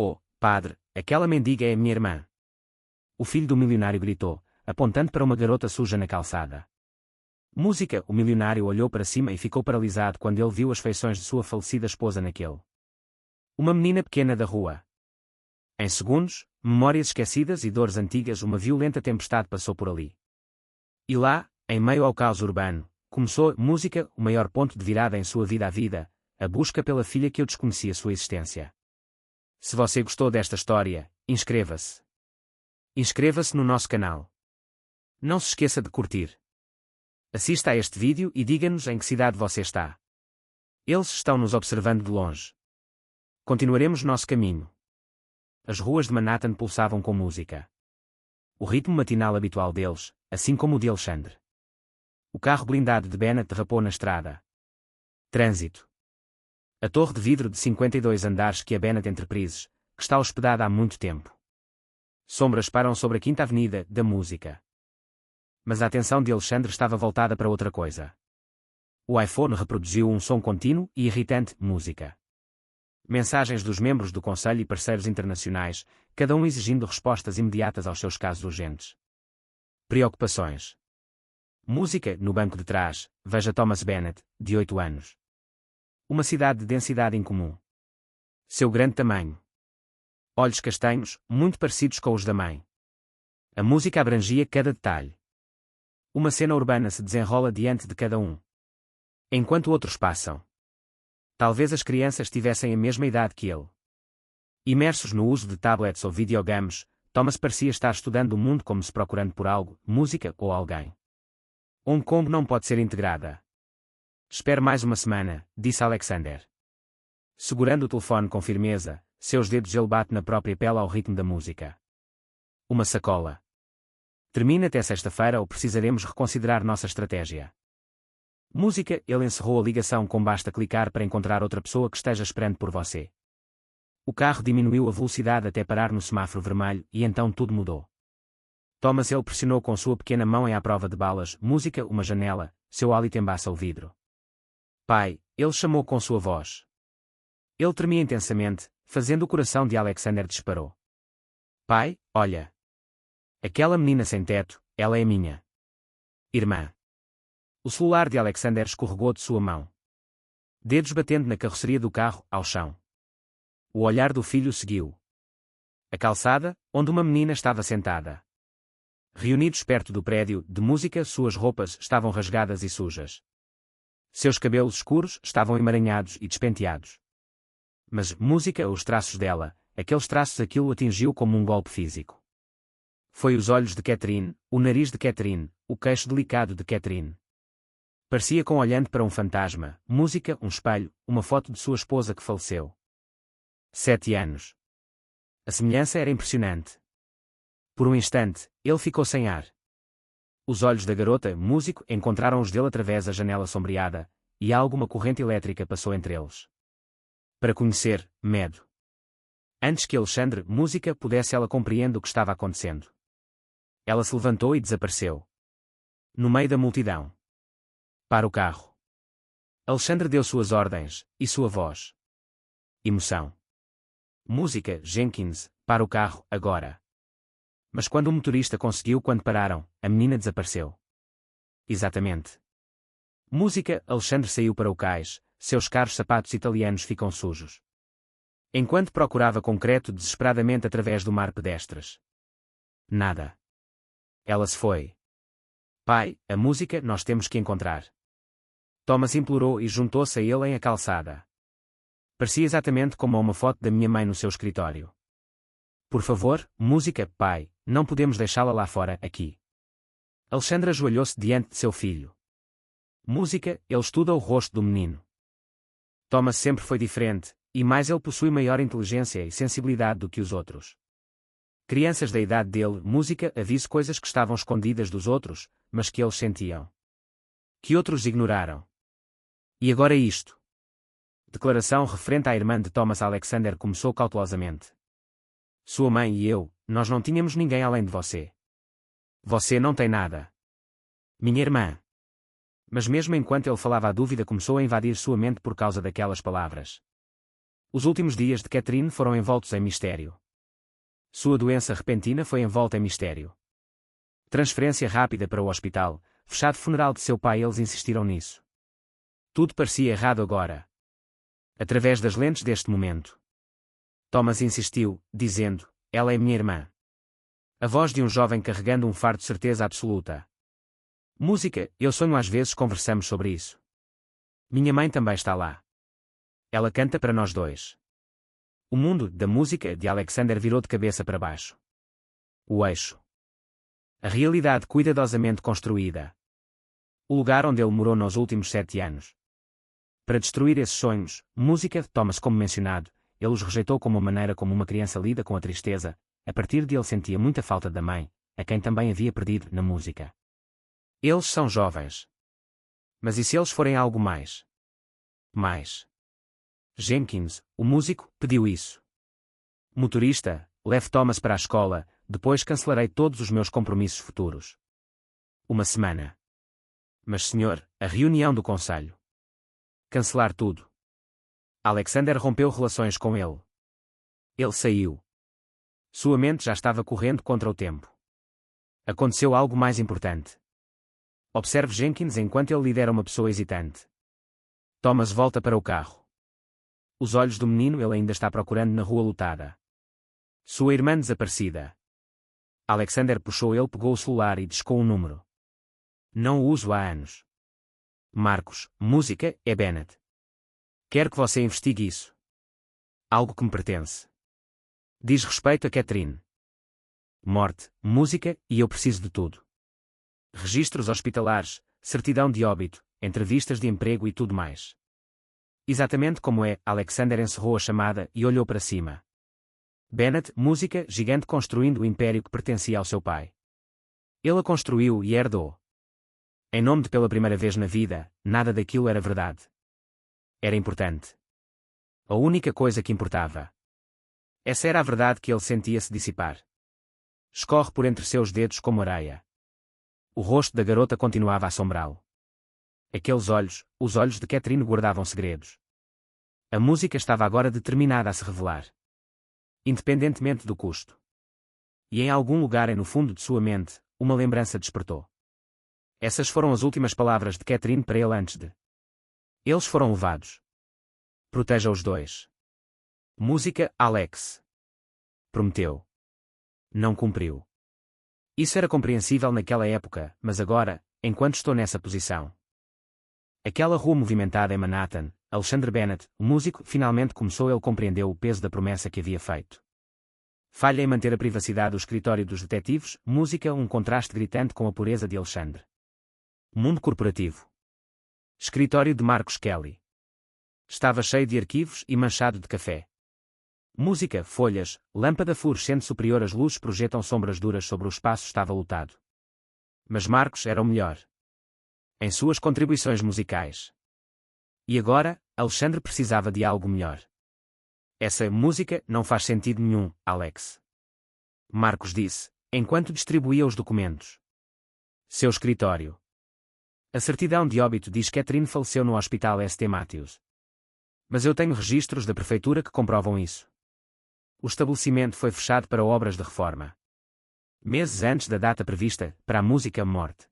Oh, padre, aquela mendiga é minha irmã. O filho do milionário gritou, apontando para uma garota suja na calçada. Música. O milionário olhou para cima e ficou paralisado quando ele viu as feições de sua falecida esposa naquele. Uma menina pequena da rua. Em segundos, memórias esquecidas e dores antigas, uma violenta tempestade passou por ali. E lá, em meio ao caos urbano, começou música, o maior ponto de virada em sua vida, a busca pela filha que eu desconhecia sua existência. Se você gostou desta história, inscreva-se. Inscreva-se no nosso canal. Não se esqueça de curtir. Assista a este vídeo e diga-nos em que cidade você está. Eles estão nos observando de longe. Continuaremos nosso caminho. As ruas de Manhattan pulsavam com música. O ritmo matinal habitual deles, assim como o de Alexandre. O carro blindado de Bennett derrapou na estrada. Trânsito. A torre de vidro de 52 andares que a Bennett Enterprises, que está hospedada há muito tempo. Sombras param sobre a Quinta Avenida, da música. Mas a atenção de Alexandre estava voltada para outra coisa. O iPhone reproduziu um som contínuo e irritante, música. Mensagens dos membros do Conselho e parceiros internacionais, cada um exigindo respostas imediatas aos seus casos urgentes. Preocupações. Música. No banco de trás, veja Thomas Bennett, de 8 anos. Uma cidade de densidade incomum. Seu grande tamanho. Olhos castanhos, muito parecidos com os da mãe. A música abrangia cada detalhe. Uma cena urbana se desenrola diante de cada um. Enquanto outros passam. Talvez as crianças tivessem a mesma idade que ele. Imersos no uso de tablets ou videogames, Thomas parecia estar estudando o mundo como se procurando por algo, música ou alguém. Hong Kong não pode ser integrada. Espere mais uma semana, disse Alexander. Segurando o telefone com firmeza, seus dedos ele bate na própria pele ao ritmo da música. Uma sacola. Termina até sexta-feira ou precisaremos reconsiderar nossa estratégia. Música. Ele encerrou a ligação com basta clicar para encontrar outra pessoa que esteja esperando por você. O carro diminuiu a velocidade até parar no semáforo vermelho e então tudo mudou. Thomas. Ele pressionou com sua pequena mão à prova de balas. Música. Uma janela. Seu hálito embaça o vidro. Pai, ele chamou com sua voz. Ele tremia intensamente, fazendo o coração de Alexander disparou. Pai, olha. Aquela menina sem teto, ela é minha irmã. O celular de Alexander escorregou de sua mão. Dedos batendo na carroceria do carro, ao chão. O olhar do filho seguiu. A calçada, onde uma menina estava sentada. Reunidos perto do prédio, de música, suas roupas estavam rasgadas e sujas. Seus cabelos escuros estavam emaranhados e despenteados. Mas, música, os traços dela, aqueles traços, aquilo atingiu como um golpe físico. Foi os olhos de Catherine, o nariz de Catherine, o queixo delicado de Catherine. Parecia com olhando para um fantasma, música, um espelho, uma foto de sua esposa que faleceu. 7 anos. A semelhança era impressionante. Por um instante, ele ficou sem ar. Os olhos da garota, músico, encontraram os dele através da janela sombreada, e alguma corrente elétrica passou entre eles. Para conhecer, medo. Antes que Alexandre, música, pudesse, ela compreender o que estava acontecendo. Ela se levantou e desapareceu. No meio da multidão. Para o carro. Alexandre deu suas ordens, e sua voz. Emoção. Música. Jenkins, para o carro, agora. Mas quando o motorista conseguiu, quando pararam, a menina desapareceu. Exatamente. Música. Alexandre saiu para o cais, seus caros sapatos italianos ficam sujos. Enquanto procurava concreto desesperadamente através do mar pedestres. Nada. Ela se foi. Pai, a música, nós temos que encontrar. Thomas implorou e juntou-se a ele em a calçada. Parecia exatamente como a uma foto da minha mãe no seu escritório. Por favor, música, pai, não podemos deixá-la lá fora, aqui. Alexandre ajoelhou-se diante de seu filho. Música. Ele estuda o rosto do menino. Thomas sempre foi diferente, e mais ele possui maior inteligência e sensibilidade do que os outros. Crianças da idade dele, música, avise coisas que estavam escondidas dos outros, mas que eles sentiam. Que outros ignoraram. E agora isto. Declaração referente à irmã de Thomas. Alexander começou cautelosamente. Sua mãe e eu, nós não tínhamos ninguém além de você. Você não tem nada. Minha irmã. Mas mesmo enquanto ele falava, a dúvida começou a invadir sua mente por causa daquelas palavras. Os últimos dias de Catherine foram envoltos em mistério. Sua doença repentina foi envolta em mistério. Transferência rápida para o hospital, fechado funeral de seu pai, eles insistiram nisso. Tudo parecia errado agora. Através das lentes deste momento. Thomas insistiu, dizendo, ela é minha irmã. A voz de um jovem carregando um fardo de certeza absoluta. Música, eu sonho às vezes conversamos sobre isso. Minha mãe também está lá. Ela canta para nós dois. O mundo da música de Alexander virou de cabeça para baixo. O eixo. A realidade cuidadosamente construída. O lugar onde ele morou nos últimos 7 anos. Para destruir esses sonhos, música, Thomas, como mencionado, ele os rejeitou como a maneira como uma criança lida com a tristeza. A partir de ele sentia muita falta da mãe, a quem também havia perdido na música. Eles são jovens. Mas e se eles forem algo mais? Mais. Jenkins, o músico, pediu isso. Motorista, leve Thomas para a escola, depois cancelarei todos os meus compromissos futuros. Uma semana. Mas senhor, a reunião do conselho. Cancelar tudo. Alexander rompeu relações com ele. Ele saiu. Sua mente já estava correndo contra o tempo. Aconteceu algo mais importante. Observe Jenkins enquanto ele lidera uma pessoa hesitante. Thomas volta para o carro. Os olhos do menino ele ainda está procurando na rua lotada. Sua irmã desaparecida. Alexander puxou, ele pegou o celular e discou um número. Não o uso há anos. Marcos, música, é Bennett. Quero que você investigue isso. Algo que me pertence. Diz respeito a Catherine. Morte, música, e eu preciso de tudo. Registros hospitalares, certidão de óbito, entrevistas de emprego e tudo mais. Exatamente como é, Alexander encerrou a chamada e olhou para cima. Bennett, música, gigante construindo o império que pertencia ao seu pai. Ele a construiu e herdou. Em nome de pela primeira vez na vida, nada daquilo era verdade. Era importante. A única coisa que importava. Essa era a verdade que ele sentia-se dissipar. Escorre por entre seus dedos como areia. O rosto da garota continuava a assombrá-lo. Aqueles olhos, os olhos de Catherine guardavam segredos. A música estava agora determinada a se revelar. Independentemente do custo. E em algum lugar no fundo de sua mente, uma lembrança despertou. Essas foram as últimas palavras de Catherine para ele antes de. Eles foram levados. Proteja os dois. Música, Alex. Prometeu. Não cumpriu. Isso era compreensível naquela época, mas agora, enquanto estou nessa posição. Aquela rua movimentada em Manhattan, Alexander Bennett, o músico, finalmente começou. Ele compreendeu o peso da promessa que havia feito. Falha em manter a privacidade do escritório dos detetives, música, um contraste gritante com a pureza de Alexandre. Mundo corporativo. Escritório de Marcos Kelly. Estava cheio de arquivos e manchado de café. Música, folhas, lâmpada fluorescente superior, as luzes projetam sombras duras sobre o espaço, estava lotado. Mas Marcos era o melhor. Em suas contribuições musicais. E agora, Alexandre precisava de algo melhor. Essa música não faz sentido nenhum, Alex. Marcos disse, enquanto distribuía os documentos. Seu escritório. A certidão de óbito diz que Catherine faleceu no Hospital St. Matthews. Mas eu tenho registros da prefeitura que comprovam isso. O estabelecimento foi fechado para obras de reforma. Meses antes da data prevista para a música morte.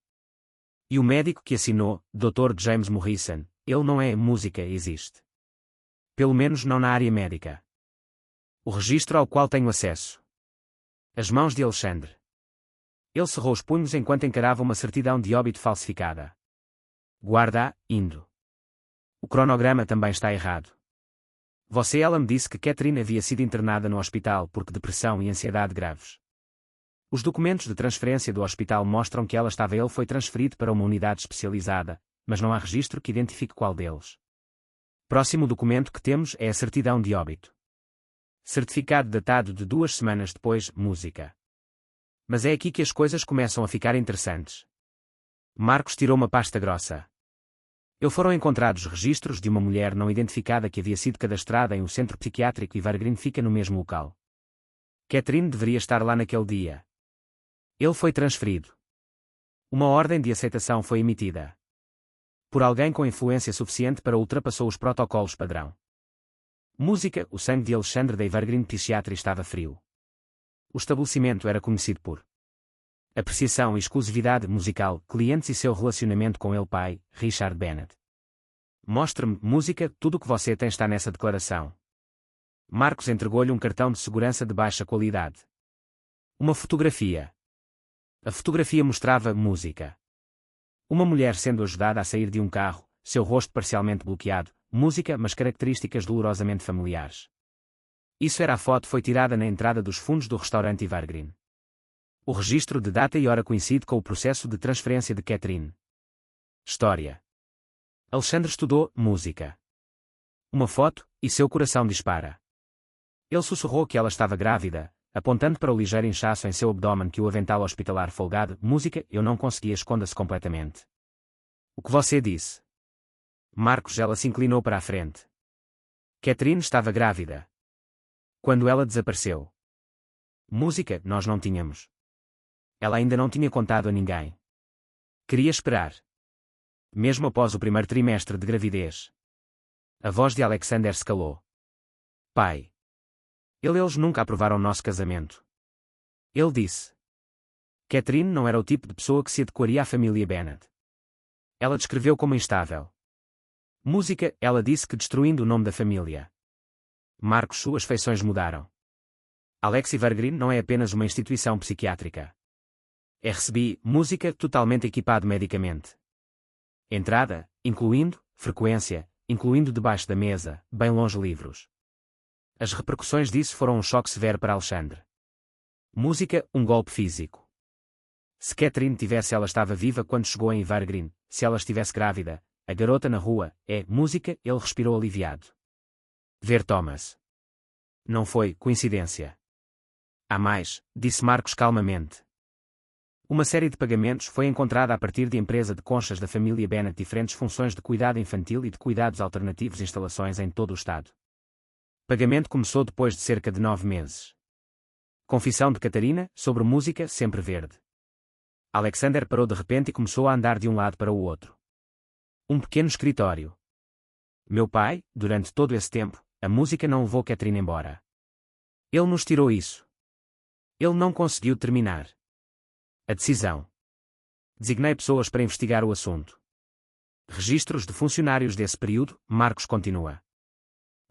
E o médico que assinou, Dr. James Morrison, ele não é música, existe. Pelo menos não na área médica. O registro ao qual tenho acesso. As mãos de Alexandre. Ele cerrou os punhos enquanto encarava uma certidão de óbito falsificada. Guarda-a, indo. O cronograma também está errado. Ela me disse que Catherine havia sido internada no hospital porque depressão e ansiedade graves. Os documentos de transferência do hospital mostram que ela estava. Ele foi transferido para uma unidade especializada, mas não há registro que identifique qual deles. Próximo documento que temos é a certidão de óbito. Certificado datado de 2 semanas depois, música. Mas é aqui que as coisas começam a ficar interessantes. Marcos tirou uma pasta grossa. Foram encontrados registros de uma mulher não identificada que havia sido cadastrada em um centro psiquiátrico e Evergreen fica no mesmo local. Catherine deveria estar lá naquele dia. Ele foi transferido. Uma ordem de aceitação foi emitida. Por alguém com influência suficiente para ultrapassar os protocolos padrão. Música, o sangue de Alexandre de Evergreen Psychiatry estava frio. O estabelecimento era conhecido por apreciação e exclusividade musical, clientes e seu relacionamento com ele pai, Richard Bennett. Mostre-me, música, tudo o que você tem está nessa declaração. Marcos entregou-lhe um cartão de segurança de baixa qualidade. Uma fotografia. A fotografia mostrava música. Uma mulher sendo ajudada a sair de um carro, seu rosto parcialmente bloqueado, música mas características dolorosamente familiares. Isso era a foto foi tirada na entrada dos fundos do restaurante Evergreen. O registro de data e hora coincide com o processo de transferência de Catherine. História. Alexandre estudou música. Uma foto, e seu coração dispara. Ele sussurrou que ela estava grávida, apontando para o ligeiro inchaço em seu abdômen que o avental hospitalar folgado. Música, eu não conseguia esconda-se completamente. O que você disse? Marcos, ela se inclinou para a frente. Catherine estava grávida. Quando ela desapareceu. Música, nós não tínhamos. Ela ainda não tinha contado a ninguém. Queria esperar. Mesmo após o primeiro trimestre de gravidez. A voz de Alexander se calou. Pai. Eles nunca aprovaram nosso casamento. Ele disse. Catherine não era o tipo de pessoa que se adequaria à família Bennett. Ela descreveu como instável. Música, ela disse que destruindo o nome da família. Marcos, suas feições mudaram. Alex Evergreen não é apenas uma instituição psiquiátrica. Recebi música totalmente equipado medicamente. Entrada, incluindo, frequência, incluindo debaixo da mesa, bem longe livros. As repercussões disso foram um choque severo para Alexandre. Música, um golpe físico. Se Catherine tivesse ela estava viva quando chegou em Evergreen, se ela estivesse grávida, a garota na rua, música, ele respirou aliviado. Ver Thomas. Não foi coincidência. Há mais, disse Marcos calmamente. Uma série de pagamentos foi encontrada a partir de empresa de conchas da família Bennett diferentes funções de cuidado infantil e de cuidados alternativos instalações em todo o estado. Pagamento começou depois de cerca de 9 meses. Confissão de Catarina, sobre música sempre verde. Alexander parou de repente e começou a andar de um lado para o outro. Um pequeno escritório. Meu pai, durante todo esse tempo, a música não levou Catherine embora. Ele nos tirou isso. Ele não conseguiu terminar. A decisão. Designei pessoas para investigar o assunto. Registros de funcionários desse período, Marcos continua.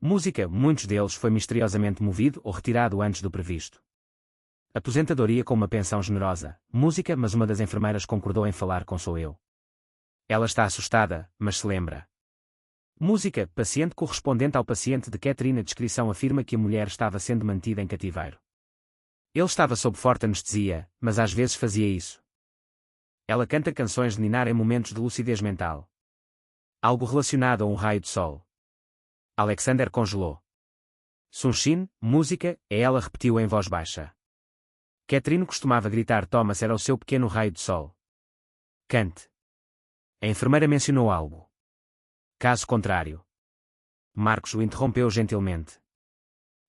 Música, muitos deles foi misteriosamente movido ou retirado antes do previsto. Aposentadoria com uma pensão generosa, música, mas uma das enfermeiras concordou em falar com sou eu. Ela está assustada, mas se lembra. Música, paciente correspondente ao paciente de Catherine. A descrição afirma que a mulher estava sendo mantida em cativeiro. Ele estava sob forte anestesia, mas às vezes fazia isso. Ela canta canções de ninar em momentos de lucidez mental. Algo relacionado a um raio de sol. Alexander congelou. Sunshin, música, ela repetiu em voz baixa. Catherine costumava gritar Thomas era o seu pequeno raio de sol. Cante. A enfermeira mencionou algo. Caso contrário. Marcos o interrompeu gentilmente.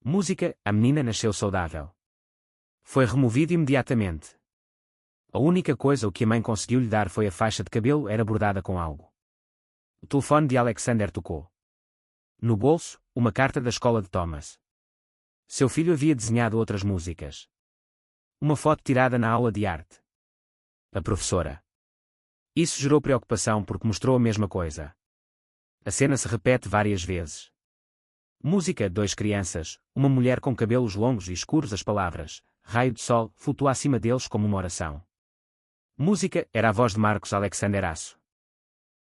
Música, a menina nasceu saudável. Foi removido imediatamente. A única coisa o que a mãe conseguiu lhe dar foi a faixa de cabelo era bordada com algo. O telefone de Alexander tocou. No bolso, uma carta da escola de Thomas. Seu filho havia desenhado outras músicas. Uma foto tirada na aula de arte. A professora. Isso gerou preocupação porque mostrou a mesma coisa. A cena se repete várias vezes. Música, 2 crianças, uma mulher com cabelos longos e escuros. As palavras, raio de sol, flutua acima deles como uma oração. Música, era a voz de Marcos Alexander Aço.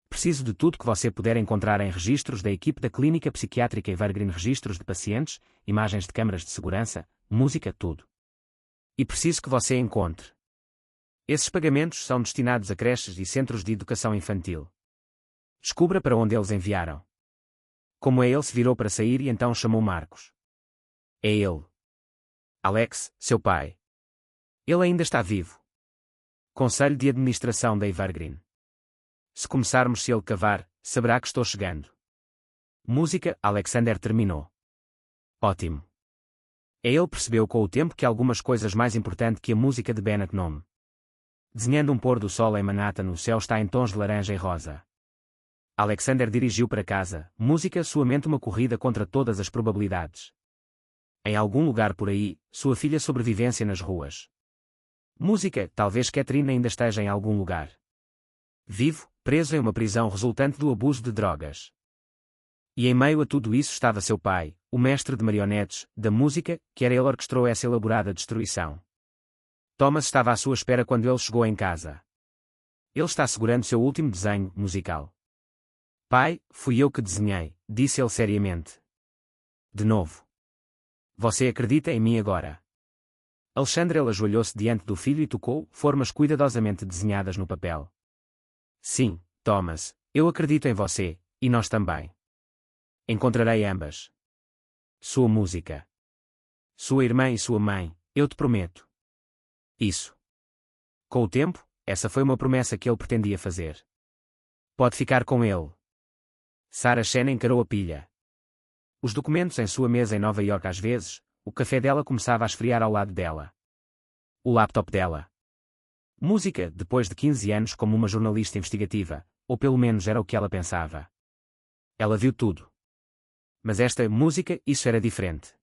Preciso de tudo que você puder encontrar em registros da equipe da Clínica Psiquiátrica Evergreen, registros de pacientes, imagens de câmaras de segurança, música, tudo. E preciso que você encontre. Esses pagamentos são destinados a creches e centros de educação infantil. Descubra para onde eles enviaram. Como ele se virou para sair e então chamou Marcos. É ele. Alex, seu pai. Ele ainda está vivo. Conselho de Administração da Evergreen. Se começarmos se ele cavar, saberá que estou chegando. Música, Alexander terminou. Ótimo. Ele percebeu com o tempo que algumas coisas mais importantes que a música de Bennett nome. Desenhando um pôr do sol em Manhattan, o céu está em tons de laranja e rosa. Alexander dirigiu para casa, música sua mente uma corrida contra todas as probabilidades. Em algum lugar por aí, sua filha sobrevivência nas ruas. Música, talvez Catherine ainda esteja em algum lugar. Vivo, preso em uma prisão resultante do abuso de drogas. E em meio a tudo isso estava seu pai, o mestre de marionetes, da música, que era ele orquestrou essa elaborada destruição. Thomas estava à sua espera quando ele chegou em casa. Ele está segurando seu último desenho musical. Pai, fui eu que desenhei, disse ele seriamente. De novo. Você acredita em mim agora? Alexandre ajoelhou-se diante do filho e tocou formas cuidadosamente desenhadas no papel. Sim, Thomas, eu acredito em você, e nós também. Encontrarei ambas. Sua música. Sua irmã e sua mãe, eu te prometo. Isso. Com o tempo, essa foi uma promessa que ele pretendia fazer. Pode ficar com ele. Sarah Shen encarou a pilha. Os documentos em sua mesa em Nova York às vezes, o café dela começava a esfriar ao lado dela. O laptop dela. Música, depois de 15 anos como uma jornalista investigativa, ou pelo menos era o que ela pensava. Ela viu tudo. Mas esta música, isso era diferente.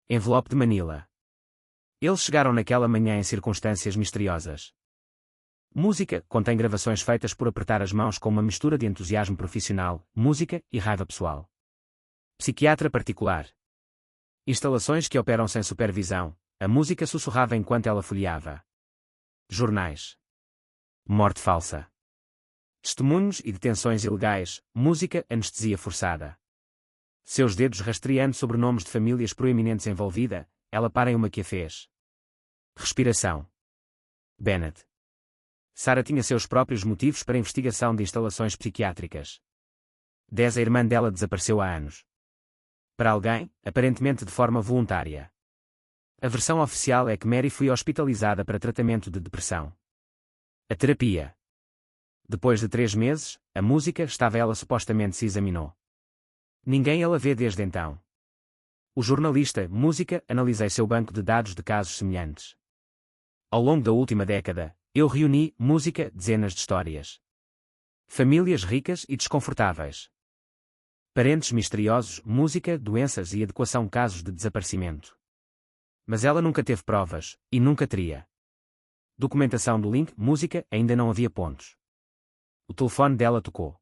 Envelope de Manila. Eles chegaram naquela manhã em circunstâncias misteriosas. Música contém gravações feitas por apertar as mãos com uma mistura de entusiasmo profissional, música e raiva pessoal. Psiquiatra particular. Instalações que operam sem supervisão, a música sussurrava enquanto ela folheava. Jornais. Morte falsa. Testemunhos e detenções ilegais, música, anestesia forçada. Seus dedos rastreando sobrenomes de famílias proeminentes envolvida, ela para em uma que a fez. Respiração. Bennett. Sarah tinha seus próprios motivos para investigação de instalações psiquiátricas. 10 A irmã dela desapareceu há anos. Para alguém, aparentemente de forma voluntária. A versão oficial é que Mary foi hospitalizada para tratamento de depressão. A terapia. Depois de 3 meses, a música estava ela supostamente se examinou. Ninguém ela vê desde então. O jornalista, música, analisei seu banco de dados de casos semelhantes. Ao longo da última década, eu reuni, música, dezenas de histórias. Famílias ricas e desconfortáveis. Parentes misteriosos, música, doenças e adequação casos de desaparecimento. Mas ela nunca teve provas, e nunca teria. Documentação do link, música, ainda não havia pontos. O telefone dela tocou.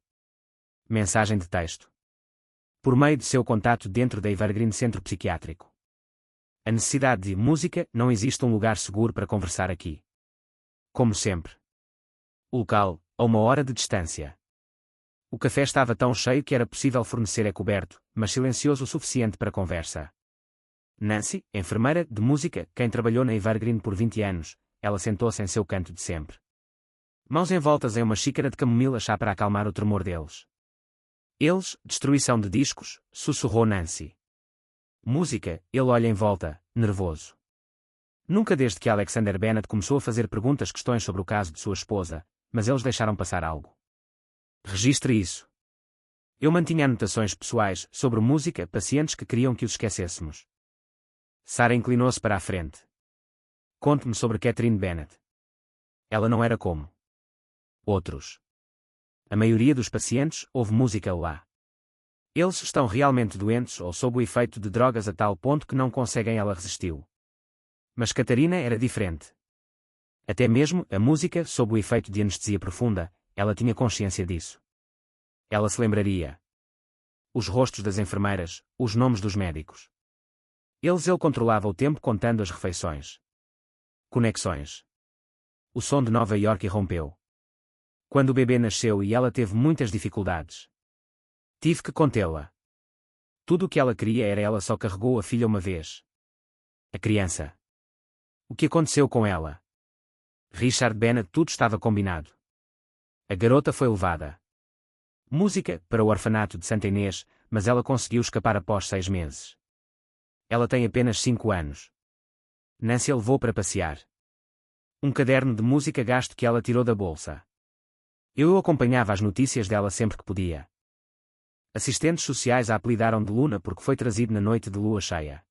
Mensagem de texto. Por meio de seu contato dentro da Evergreen Centro Psiquiátrico. A necessidade de música, não existe um lugar seguro para conversar aqui. Como sempre. O local, a 1 hora de distância. O café estava tão cheio que era possível fornecer coberto, mas silencioso o suficiente para conversa. Nancy, enfermeira de música, quem trabalhou na Evergreen por 20 anos, ela sentou-se em seu canto de sempre. Mãos envoltas em uma xícara de camomila chá para acalmar o tremor deles. Eles, destruição de discos, sussurrou Nancy. Música, ele olha em volta, nervoso. Nunca desde que Alexander Bennett começou a fazer questões sobre o caso de sua esposa, mas eles deixaram passar algo. Registre isso. Eu mantinha anotações pessoais sobre música, pacientes que queriam que os esquecêssemos. Sarah inclinou-se para a frente. Conte-me sobre Catherine Bennett. Ela não era como outros. A maioria dos pacientes ouve música lá. Eles estão realmente doentes ou sob o efeito de drogas a tal ponto que não conseguem. Ela resistiu. Mas Catarina era diferente. Até mesmo a música sob o efeito de anestesia profunda, ela tinha consciência disso. Ela se lembraria. Os rostos das enfermeiras, os nomes dos médicos. Ele controlava o tempo contando as refeições. Conexões. O som de Nova York irrompeu. Quando o bebê nasceu e ela teve muitas dificuldades. Tive que contê-la. Tudo o que ela queria era ela só carregou a filha uma vez. A criança. O que aconteceu com ela? Richard Bennett, tudo estava combinado. A garota foi levada. Música, para o orfanato de Santa Inês, mas ela conseguiu escapar após 6 meses. Ela tem apenas 5 anos. Nancy a levou para passear. Um caderno de música gasto que ela tirou da bolsa. Eu acompanhava as notícias dela sempre que podia. Assistentes sociais a apelidaram de Luna porque foi trazido na noite de lua cheia.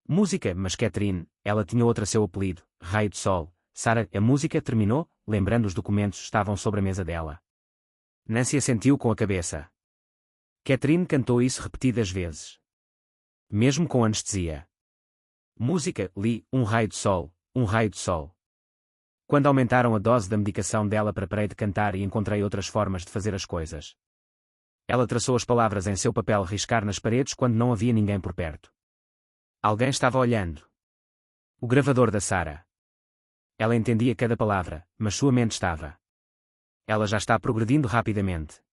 Música, mas Catherine, ela tinha outro seu apelido, Raio de Sol. Sarah, a música terminou, lembrando os documentos estavam sobre a mesa dela. Nancy assentiu com a cabeça. Catherine cantou isso repetidas vezes. Mesmo com anestesia. Música, li, um raio de sol, um raio de sol. Quando aumentaram a dose da medicação dela parei de cantar e encontrei outras formas de fazer as coisas. Ela traçou as palavras em seu papel riscar nas paredes quando não havia ninguém por perto. Alguém estava olhando. O gravador da Sarah. Ela entendia cada palavra, mas sua mente estava. Ela já está progredindo rapidamente.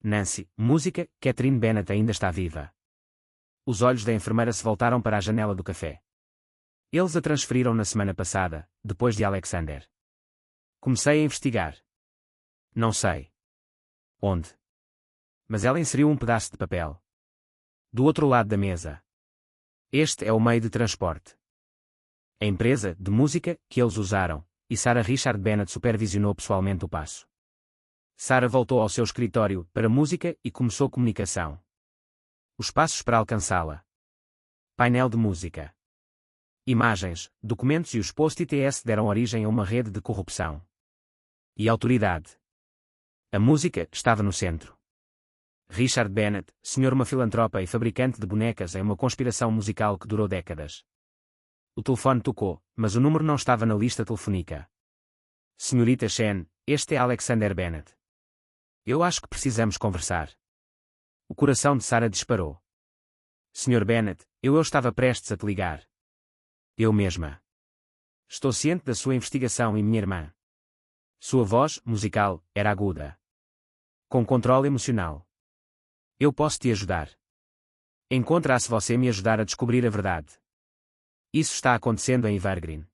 Nancy, música, Catherine Bennett ainda está viva. Os olhos da enfermeira se voltaram para a janela do café. Eles a transferiram na semana passada, depois de Alexander. Comecei a investigar. Não sei. Onde? Mas ela inseriu um pedaço de papel. Do outro lado da mesa. Este é o meio de transporte. A empresa de música que eles usaram, e Sarah Richard Bennett supervisionou pessoalmente o passo. Sarah voltou ao seu escritório para música e começou comunicação. Os passos para alcançá-la. Painel de música. Imagens, documentos e os post-its deram origem a uma rede de corrupção. E autoridade. A música estava no centro. Richard Bennett, senhor uma filantropa e fabricante de bonecas em uma conspiração musical que durou décadas. O telefone tocou, mas o número não estava na lista telefônica. Senhorita Shen, este é Alexander Bennett. Eu acho que precisamos conversar. O coração de Sarah disparou. Sr. Bennett, eu estava prestes a te ligar. Eu mesma. Estou ciente da sua investigação e minha irmã. Sua voz, musical, era aguda. Com controle emocional. Eu posso te ajudar. Encontra-se você me ajudar a descobrir a verdade. Isso está acontecendo em Evergreen.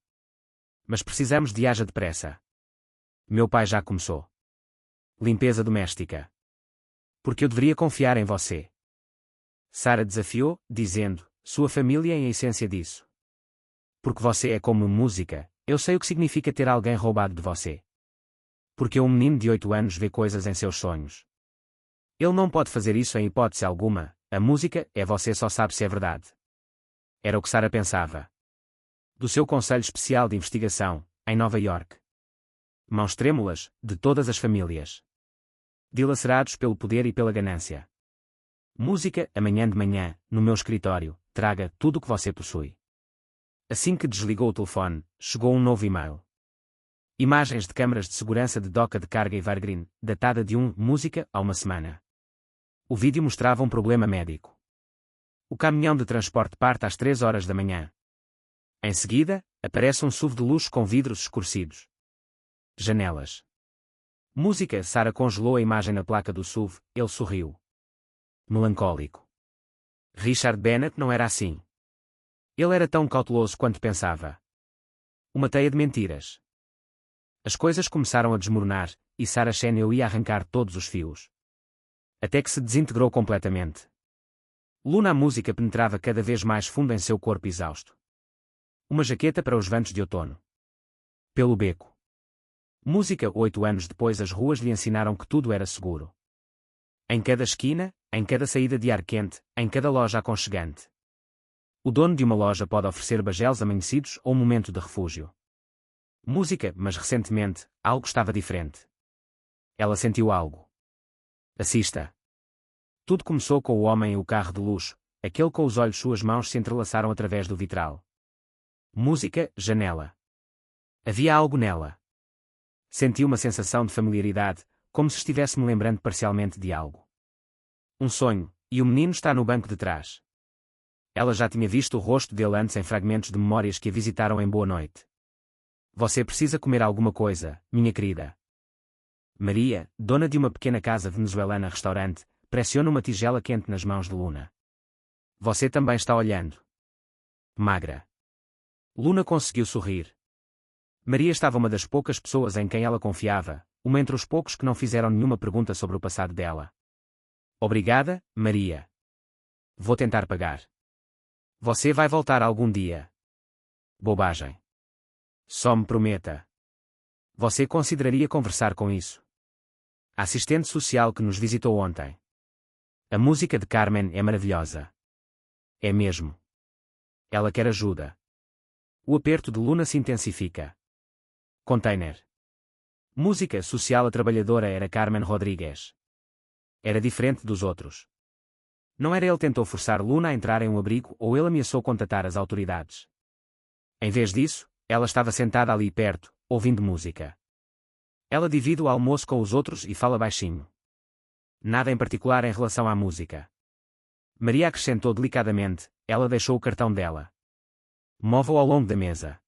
Mas precisamos de haja depressa. Meu pai já começou. Limpeza doméstica. Porque eu deveria confiar em você. Sarah desafiou, dizendo, sua família é a essência disso. Porque você é como música, eu sei o que significa ter alguém roubado de você. Porque um menino de 8 anos vê coisas em seus sonhos. Ele não pode fazer isso em hipótese alguma, a música é você só sabe se é verdade. Era o que Sarah pensava. Do seu conselho especial de investigação, em Nova York. Mãos trêmulas, de todas as famílias. Dilacerados pelo poder e pela ganância. Música, amanhã de manhã, no meu escritório, traga tudo o que você possui. Assim que desligou o telefone, chegou um novo e-mail. Imagens de câmaras de segurança de doca de carga Evergreen, datada de música, há uma semana. O vídeo mostrava um problema médico. O caminhão de transporte parte às 3 horas da manhã. Em seguida, aparece um SUV de luxo com vidros escurecidos. Janelas. Música, Sarah congelou a imagem na placa do SUV, ele sorriu. Melancólico. Richard Bennett não era assim. Ele era tão cauteloso quanto pensava. Uma teia de mentiras. As coisas começaram a desmoronar, e Sarah Cheney ia arrancar todos os fios. Até que se desintegrou completamente. Luna a música penetrava cada vez mais fundo em seu corpo exausto. Uma jaqueta para os ventos de outono. Pelo beco. Música 8 anos depois as ruas lhe ensinaram que tudo era seguro. Em cada esquina, em cada saída de ar quente, em cada loja aconchegante. O dono de uma loja pode oferecer bagéis amanhecidos ou um momento de refúgio. Música, mas recentemente, algo estava diferente. Ela sentiu algo. Assista. Tudo começou com o homem e o carro de luxo, aquele com os olhos suas mãos se entrelaçaram através do vitral. Música, janela. Havia algo nela. Senti uma sensação de familiaridade, como se estivesse me lembrando parcialmente de algo. Um sonho, e o menino está no banco de trás. Ela já tinha visto o rosto dele antes em fragmentos de memórias que a visitaram em Boa Noite. Você precisa comer alguma coisa, minha querida. Maria, dona de uma pequena casa venezuelana restaurante, pressiona uma tigela quente nas mãos de Luna. Você também está olhando. Magra. Luna conseguiu sorrir. Maria estava uma das poucas pessoas em quem ela confiava, uma entre os poucos que não fizeram nenhuma pergunta sobre o passado dela. Obrigada, Maria. Vou tentar pagar. Você vai voltar algum dia. Bobagem. Só me prometa. Você consideraria conversar com isso? A assistente social que nos visitou ontem. A música de Carmen é maravilhosa. É mesmo. Ela quer ajuda. O aperto de Luna se intensifica. Container. Música social. A trabalhadora era Carmen Rodrigues. Era diferente dos outros. Não era ele tentou forçar Luna a entrar em um abrigo ou ele ameaçou contatar as autoridades. Em vez disso, ela estava sentada ali perto, ouvindo música. Ela divide o almoço com os outros e fala baixinho. Nada em particular em relação à música. Maria acrescentou delicadamente, ela deixou o cartão dela. Move-o ao longo da mesa.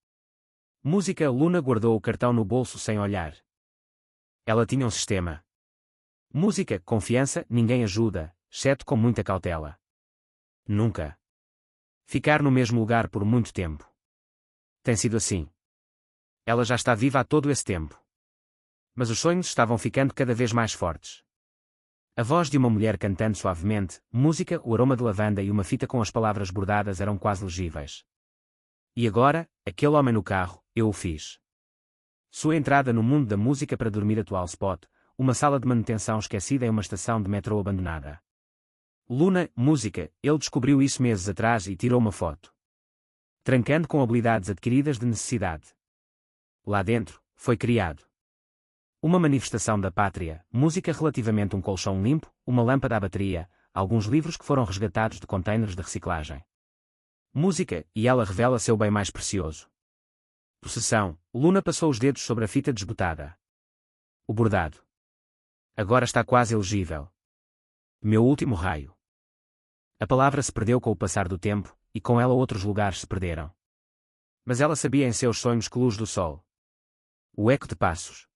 Música. Luna guardou o cartão no bolso sem olhar. Ela tinha um sistema. Música. Confiança. Ninguém ajuda, exceto com muita cautela. Nunca. Ficar no mesmo lugar por muito tempo. Tem sido assim. Ela já está viva há todo esse tempo. Mas os sonhos estavam ficando cada vez mais fortes. A voz de uma mulher cantando suavemente, música, o aroma de lavanda e uma fita com as palavras bordadas eram quase legíveis. E agora, aquele homem no carro, eu o fiz. Sua entrada no mundo da música para dormir. Atual spot, uma sala de manutenção esquecida em uma estação de metrô abandonada. Luna, música, ele descobriu isso meses atrás e tirou uma foto. Trancando com habilidades adquiridas de necessidade. Lá dentro, foi criado uma manifestação da pátria, música relativamente um colchão limpo, uma lâmpada à bateria, alguns livros que foram resgatados de containers de reciclagem. Música, e ela revela seu bem mais precioso. Possessão. Luna passou os dedos sobre a fita desbotada. O bordado. Agora está quase elegível. Meu último raio. A palavra se perdeu com o passar do tempo, e com ela outros lugares se perderam. Mas ela sabia em seus sonhos que luz do sol. O eco de passos.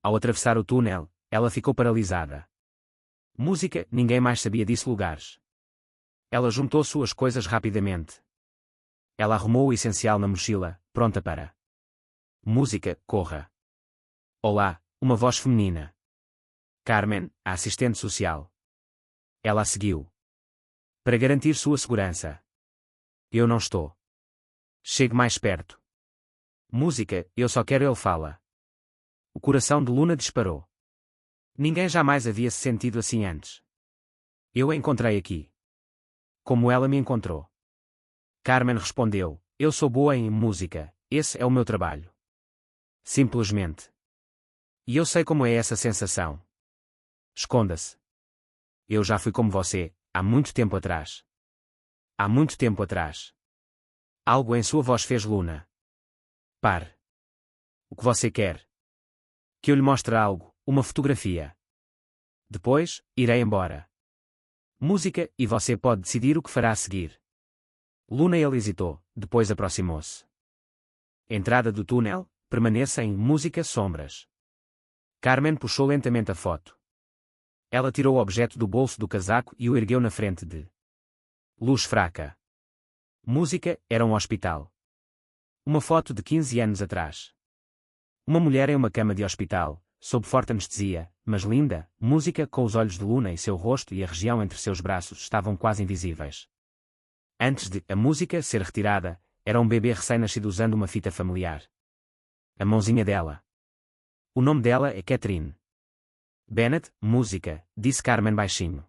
Ao atravessar o túnel, ela ficou paralisada. Música. Ninguém mais sabia disso. Lugares. Ela juntou suas coisas rapidamente. Ela arrumou o essencial na mochila, pronta para. Música. Corra. Olá, uma voz feminina. Carmen, a assistente social. Ela a seguiu. Para garantir sua segurança. Eu não estou. Chegue mais perto. Música. Eu só quero. Ele fala. O coração de Luna disparou. Ninguém jamais havia se sentido assim antes. Eu a encontrei aqui. Como ela me encontrou. Carmen respondeu, eu sou boa em música, esse é o meu trabalho. Simplesmente. E eu sei como é essa sensação. Esconda-se. Eu já fui como você, há muito tempo atrás. Há muito tempo atrás. Algo em sua voz fez Luna. Pare. O que você quer? Que eu lhe mostre algo, uma fotografia. Depois, irei embora. Música, e você pode decidir o que fará a seguir. Luna. Ele hesitou, depois aproximou-se. Entrada do túnel, permaneça em música. Sombras. Carmen puxou lentamente a foto. Ela tirou o objeto do bolso do casaco e o ergueu na frente de. Luz fraca. Música. Era um hospital. Uma foto de 15 anos atrás. Uma mulher em uma cama de hospital, sob forte anestesia, mas linda. Música. Com os olhos de Luna e seu rosto e a região entre seus braços estavam quase invisíveis. Antes de a música ser retirada, era um bebê recém-nascido usando uma fita familiar. A mãozinha dela. O nome dela é Catherine. Bennett, música, disse Carmen baixinho.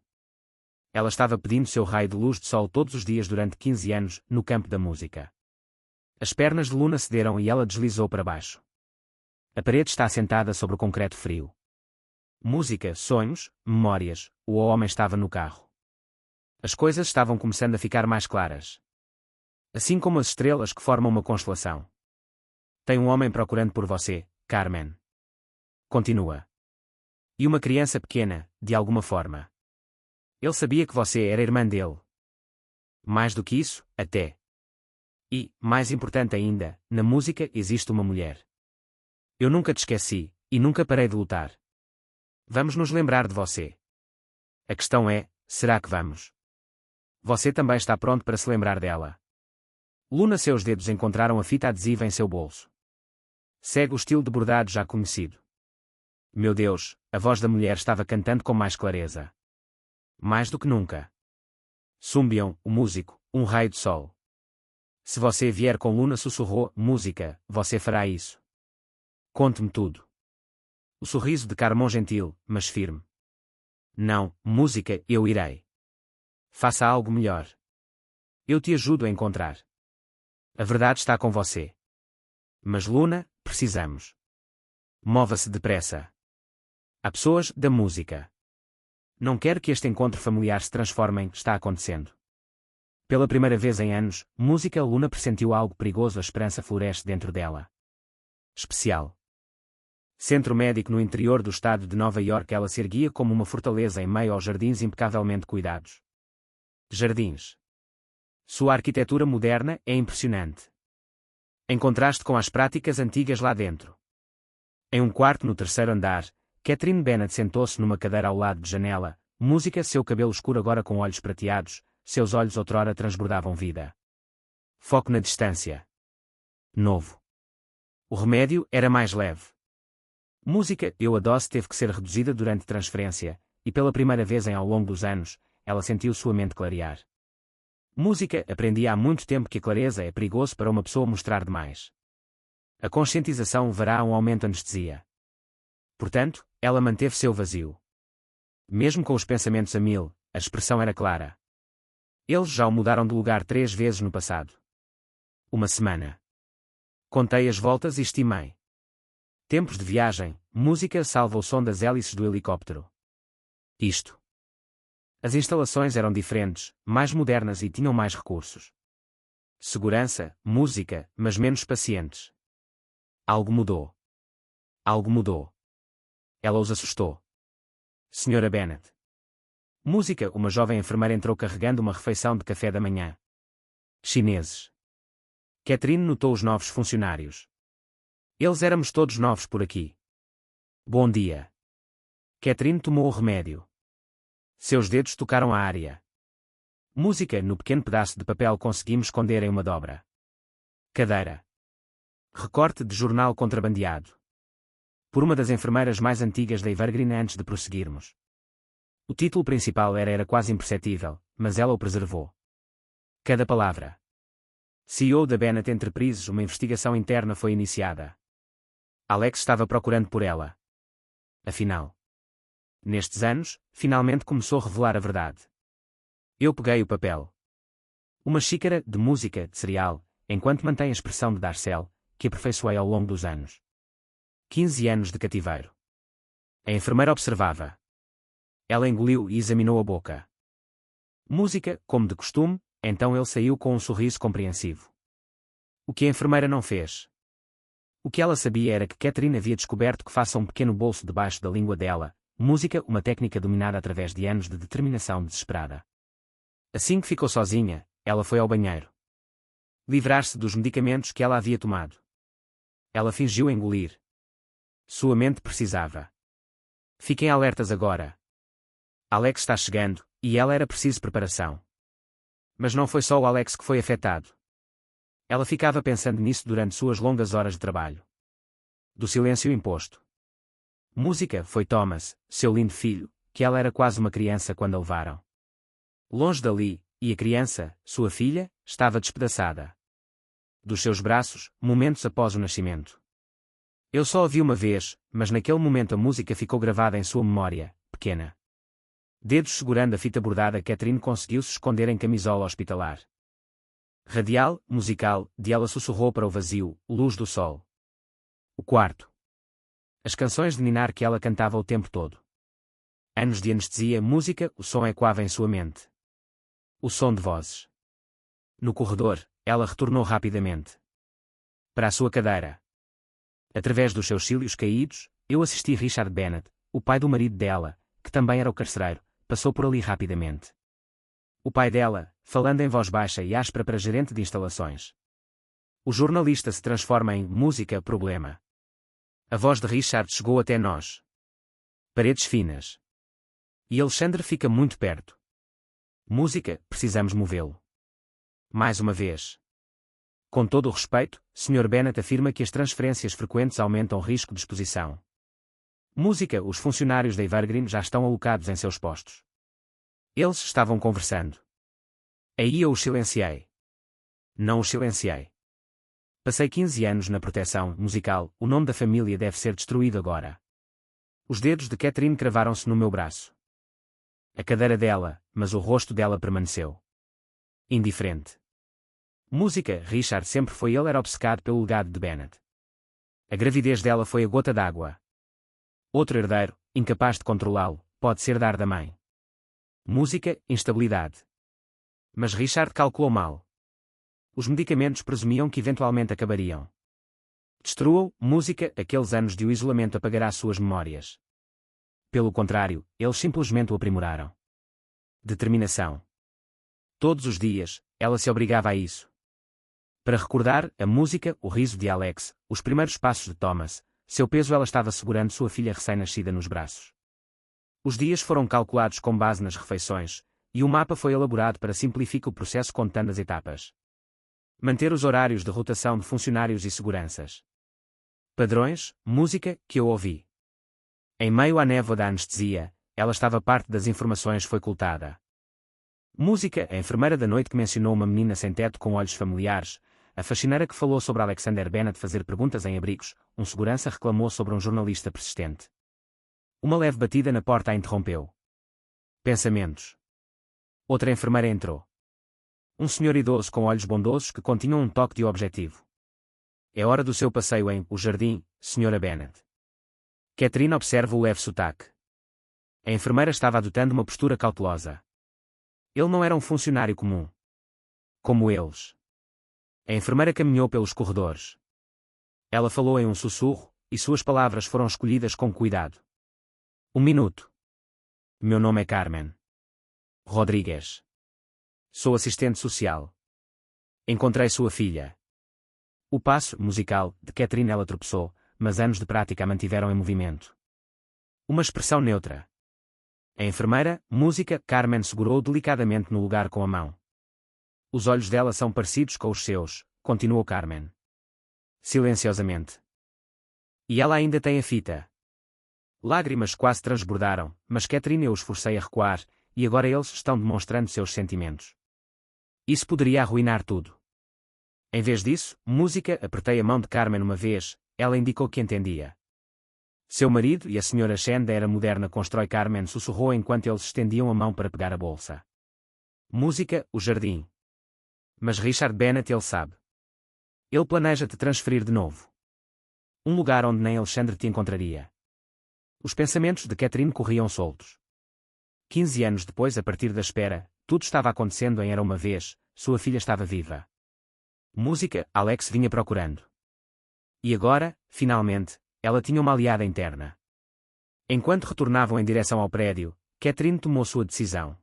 Ela estava pedindo seu raio de luz de sol todos os dias durante 15 anos, no campo da música. As pernas de Luna cederam e ela deslizou para baixo. A parede está assentada sobre o concreto frio. Música, sonhos, memórias, o homem estava no carro. As coisas estavam começando a ficar mais claras. Assim como as estrelas que formam uma constelação. Tem um homem procurando por você, Carmen. Continua. E uma criança pequena, de alguma forma. Ele sabia que você era irmã dele. Mais do que isso, até. E, mais importante ainda, na música existe uma mulher. Eu nunca te esqueci, e nunca parei de lutar. Vamos nos lembrar de você. A questão é, será que vamos? Você também está pronto para se lembrar dela. Luna. Seus dedos encontraram a fita adesiva em seu bolso. Segue o estilo de bordado já conhecido. Meu Deus, a voz da mulher estava cantando com mais clareza. Mais do que nunca. Sumbion, o músico, um raio de sol. Se você vier com Luna, sussurrou, música, você fará isso. Conte-me tudo. O sorriso de Carmon gentil, mas firme. Não, música, eu irei. Faça algo melhor. Eu te ajudo a encontrar. A verdade está com você. Mas Luna, precisamos. Mova-se depressa. Há pessoas da música. Não quero que este encontro familiar se transforme em está acontecendo. Pela primeira vez em anos, música Luna pressentiu algo perigoso. A esperança floresce dentro dela. Especial. Centro médico no interior do estado de Nova York. Ela se erguia como uma fortaleza em meio aos jardins impecavelmente cuidados. Jardins. Sua arquitetura moderna é impressionante. Em contraste com as práticas antigas lá dentro. Em um quarto no terceiro andar, Catherine Bennett sentou-se numa cadeira ao lado de janela. Música, seu cabelo escuro agora com olhos prateados, seus olhos outrora transbordavam vida. Foco na distância. Novo. O remédio era mais leve. Música, a dose teve que ser reduzida durante transferência, e pela primeira vez ao longo dos anos, ela sentiu sua mente clarear. Música, aprendia há muito tempo que a clareza é perigoso para uma pessoa mostrar demais. A conscientização levará a um aumento de anestesia. Portanto, ela manteve seu vazio. Mesmo com os pensamentos a mil, a expressão era clara. Eles já o mudaram de lugar 3 vezes no passado. Uma semana. Contei as voltas e estimei. Tempos de viagem, música salva o som das hélices do helicóptero. Isto. As instalações eram diferentes, mais modernas e tinham mais recursos. Segurança, música, mas menos pacientes. Algo mudou. Algo mudou. Ela os assustou. Senhora Bennett. Música, uma jovem enfermeira entrou carregando uma refeição de café da manhã. Chineses. Catherine notou os novos funcionários. Eles éramos todos novos por aqui. Bom dia. Catherine tomou o remédio. Seus dedos tocaram a área. Música, no pequeno pedaço de papel conseguimos esconder em uma dobra. Cadeira. Recorte de jornal contrabandeado. Por uma das enfermeiras mais antigas da Evergreen antes de prosseguirmos. O título principal era quase imperceptível, mas ela o preservou. Cada palavra. CEO da Bennett Enterprises. Uma investigação interna foi iniciada. Alex estava procurando por ela. Afinal. Nestes anos, finalmente começou a revelar a verdade. Eu peguei o papel. Uma xícara de música de cereal, enquanto mantém a expressão de Darcel, que aperfeiçoei ao longo dos anos. 15 anos de cativeiro. A enfermeira observava. Ela engoliu e examinou a boca. Música, como de costume, então ele saiu com um sorriso compreensivo. O que a enfermeira não fez? O que ela sabia era que Catherine havia descoberto que faça um pequeno bolso debaixo da língua dela. Música, uma técnica dominada através de anos de determinação desesperada. Assim que ficou sozinha, ela foi ao banheiro. Livrar-se dos medicamentos que ela havia tomado. Ela fingiu engolir. Sua mente precisava. Fiquem alertas agora. Alex está chegando, e ela era preciso preparação. Mas não foi só o Alex que foi afetado. Ela ficava pensando nisso durante suas longas horas de trabalho. Do silêncio imposto. Música, foi Thomas, seu lindo filho, que ela era quase uma criança quando a levaram. Longe dali, e a criança, sua filha, estava despedaçada. Dos seus braços, momentos após o nascimento. Eu só a vi uma vez, mas naquele momento a música ficou gravada em sua memória, pequena. Dedos segurando a fita bordada, Catherine conseguiu se esconder em camisola hospitalar. Radial, musical, de ela sussurrou para o vazio, luz do sol. O quarto. As canções de ninar que ela cantava o tempo todo. Anos de anestesia, música, o som ecoava em sua mente. O som de vozes. No corredor, ela retornou rapidamente. Para a sua cadeira. Através dos seus cílios caídos, eu assisti Richard Bennett, o pai do marido dela, que também era o carcereiro, passou por ali rapidamente. O pai dela, falando em voz baixa e áspera para gerente de instalações. O jornalista se transforma em música, problema. A voz de Richard chegou até nós. Paredes finas. E Alexandre fica muito perto. Música, precisamos movê-lo. Mais uma vez. Com todo o respeito, Sr. Bennett afirma que as transferências frequentes aumentam o risco de exposição. Música, os funcionários da Evergreen já estão alocados em seus postos. Eles estavam conversando. Aí eu os silenciei. Não os silenciei. Passei 15 anos na proteção musical, o nome da família deve ser destruído agora. Os dedos de Catherine cravaram-se no meu braço. A cadeira dela, mas o rosto dela permaneceu. Indiferente. Música, Richard sempre foi ele era obcecado pelo legado de Bennett. A gravidez dela foi a gota d'água. Outro herdeiro, incapaz de controlá-lo, pode ser dar da mãe. Música, instabilidade. Mas Richard calculou mal. Os medicamentos presumiam que eventualmente acabariam. Destruiu, música, aqueles anos de o isolamento apagará suas memórias. Pelo contrário, eles simplesmente o aprimoraram. Determinação. Todos os dias, ela se obrigava a isso. Para recordar, a música, o riso de Alex, os primeiros passos de Thomas, seu peso ela estava segurando sua filha recém-nascida nos braços. Os dias foram calculados com base nas refeições, e o mapa foi elaborado para simplificar o processo contando as etapas. Manter os horários de rotação de funcionários e seguranças. Padrões, música, que eu ouvi. Em meio à névoa da anestesia, ela estava parte das informações foi ocultada. Música, a enfermeira da noite que mencionou uma menina sem teto com olhos familiares, a faxineira que falou sobre Alexander Bennett fazer perguntas em abrigos, um segurança reclamou sobre um jornalista persistente. Uma leve batida na porta a interrompeu. Pensamentos. Outra enfermeira entrou. Um senhor idoso com olhos bondosos que continham um toque de objetivo. É hora do seu passeio em O Jardim, Sra. Bennett. Catherine observa o leve sotaque. A enfermeira estava adotando uma postura cautelosa. Ele não era um funcionário comum. Como eles. A enfermeira caminhou pelos corredores. Ela falou em um sussurro, e suas palavras foram escolhidas com cuidado. Um minuto. Meu nome é Carmen Rodrigues. Sou assistente social. Encontrei sua filha. O passo musical de Catherine ela tropeçou, mas anos de prática a mantiveram em movimento. Uma expressão neutra. A enfermeira, música, Carmen segurou delicadamente no lugar com a mão. Os olhos dela são parecidos com os seus, continuou Carmen. Silenciosamente. E ela ainda tem a fita. Lágrimas quase transbordaram, mas Catherine eu os forcei a recuar, e agora eles estão demonstrando seus sentimentos. Isso poderia arruinar tudo. Em vez disso, música, apertei a mão de Carmen uma vez, ela indicou que entendia. Seu marido e a senhora Chen da era moderna constrói Carmen sussurrou enquanto eles estendiam a mão para pegar a bolsa. Música, o jardim. Mas Richard Bennett ele sabe. Ele planeja te transferir de novo. Um lugar onde nem Alexandre te encontraria. Os pensamentos de Catherine corriam soltos. 15 anos depois a partir da espera, tudo estava acontecendo em Era uma vez, sua filha estava viva. Música, Alex vinha procurando. E agora, finalmente, ela tinha uma aliada interna. Enquanto retornavam em direção ao prédio, Catherine tomou sua decisão.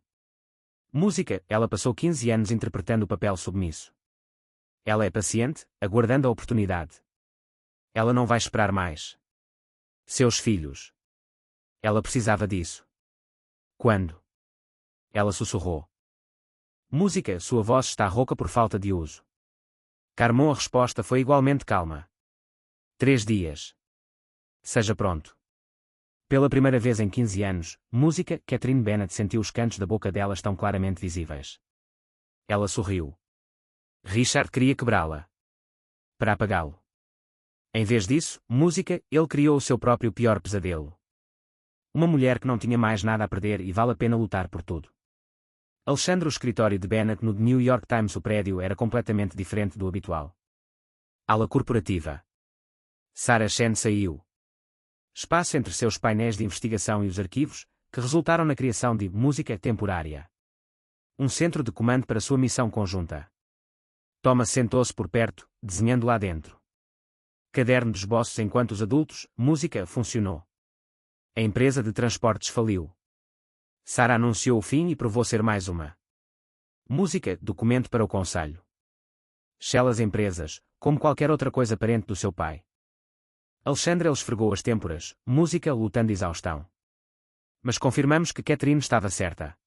Música, ela passou 15 anos interpretando o papel submisso. Ela é paciente, aguardando a oportunidade. Ela não vai esperar mais. Seus filhos. Ela precisava disso. Quando? Ela sussurrou. Música, sua voz está rouca por falta de uso. Carmon, a resposta foi igualmente calma. 3 dias. Seja pronto. Pela primeira vez em 15 anos, música, Catherine Bennett sentiu os cantos da boca dela tão claramente visíveis. Ela sorriu. Richard queria quebrá-la. Para apagá-lo. Em vez disso, música, ele criou o seu próprio pior pesadelo. Uma mulher que não tinha mais nada a perder e vale a pena lutar por tudo. Alexandre, o escritório de Bennett no The New York Times. O prédio era completamente diferente do habitual. Ala corporativa. Sarah Chen saiu. Espaço entre seus painéis de investigação e os arquivos, que resultaram na criação de música temporária. Um centro de comando para sua missão conjunta. Thomas sentou-se por perto, desenhando lá dentro. Caderno de esboços enquanto os adultos, música funcionou. A empresa de transportes faliu. Sarah anunciou o fim e provou ser mais uma. Música, documento para o conselho. Shell as empresas, como qualquer outra coisa parente do seu pai. Alexandre esfregou as têmporas, música lutando exaustão. Mas confirmamos que Catherine estava certa.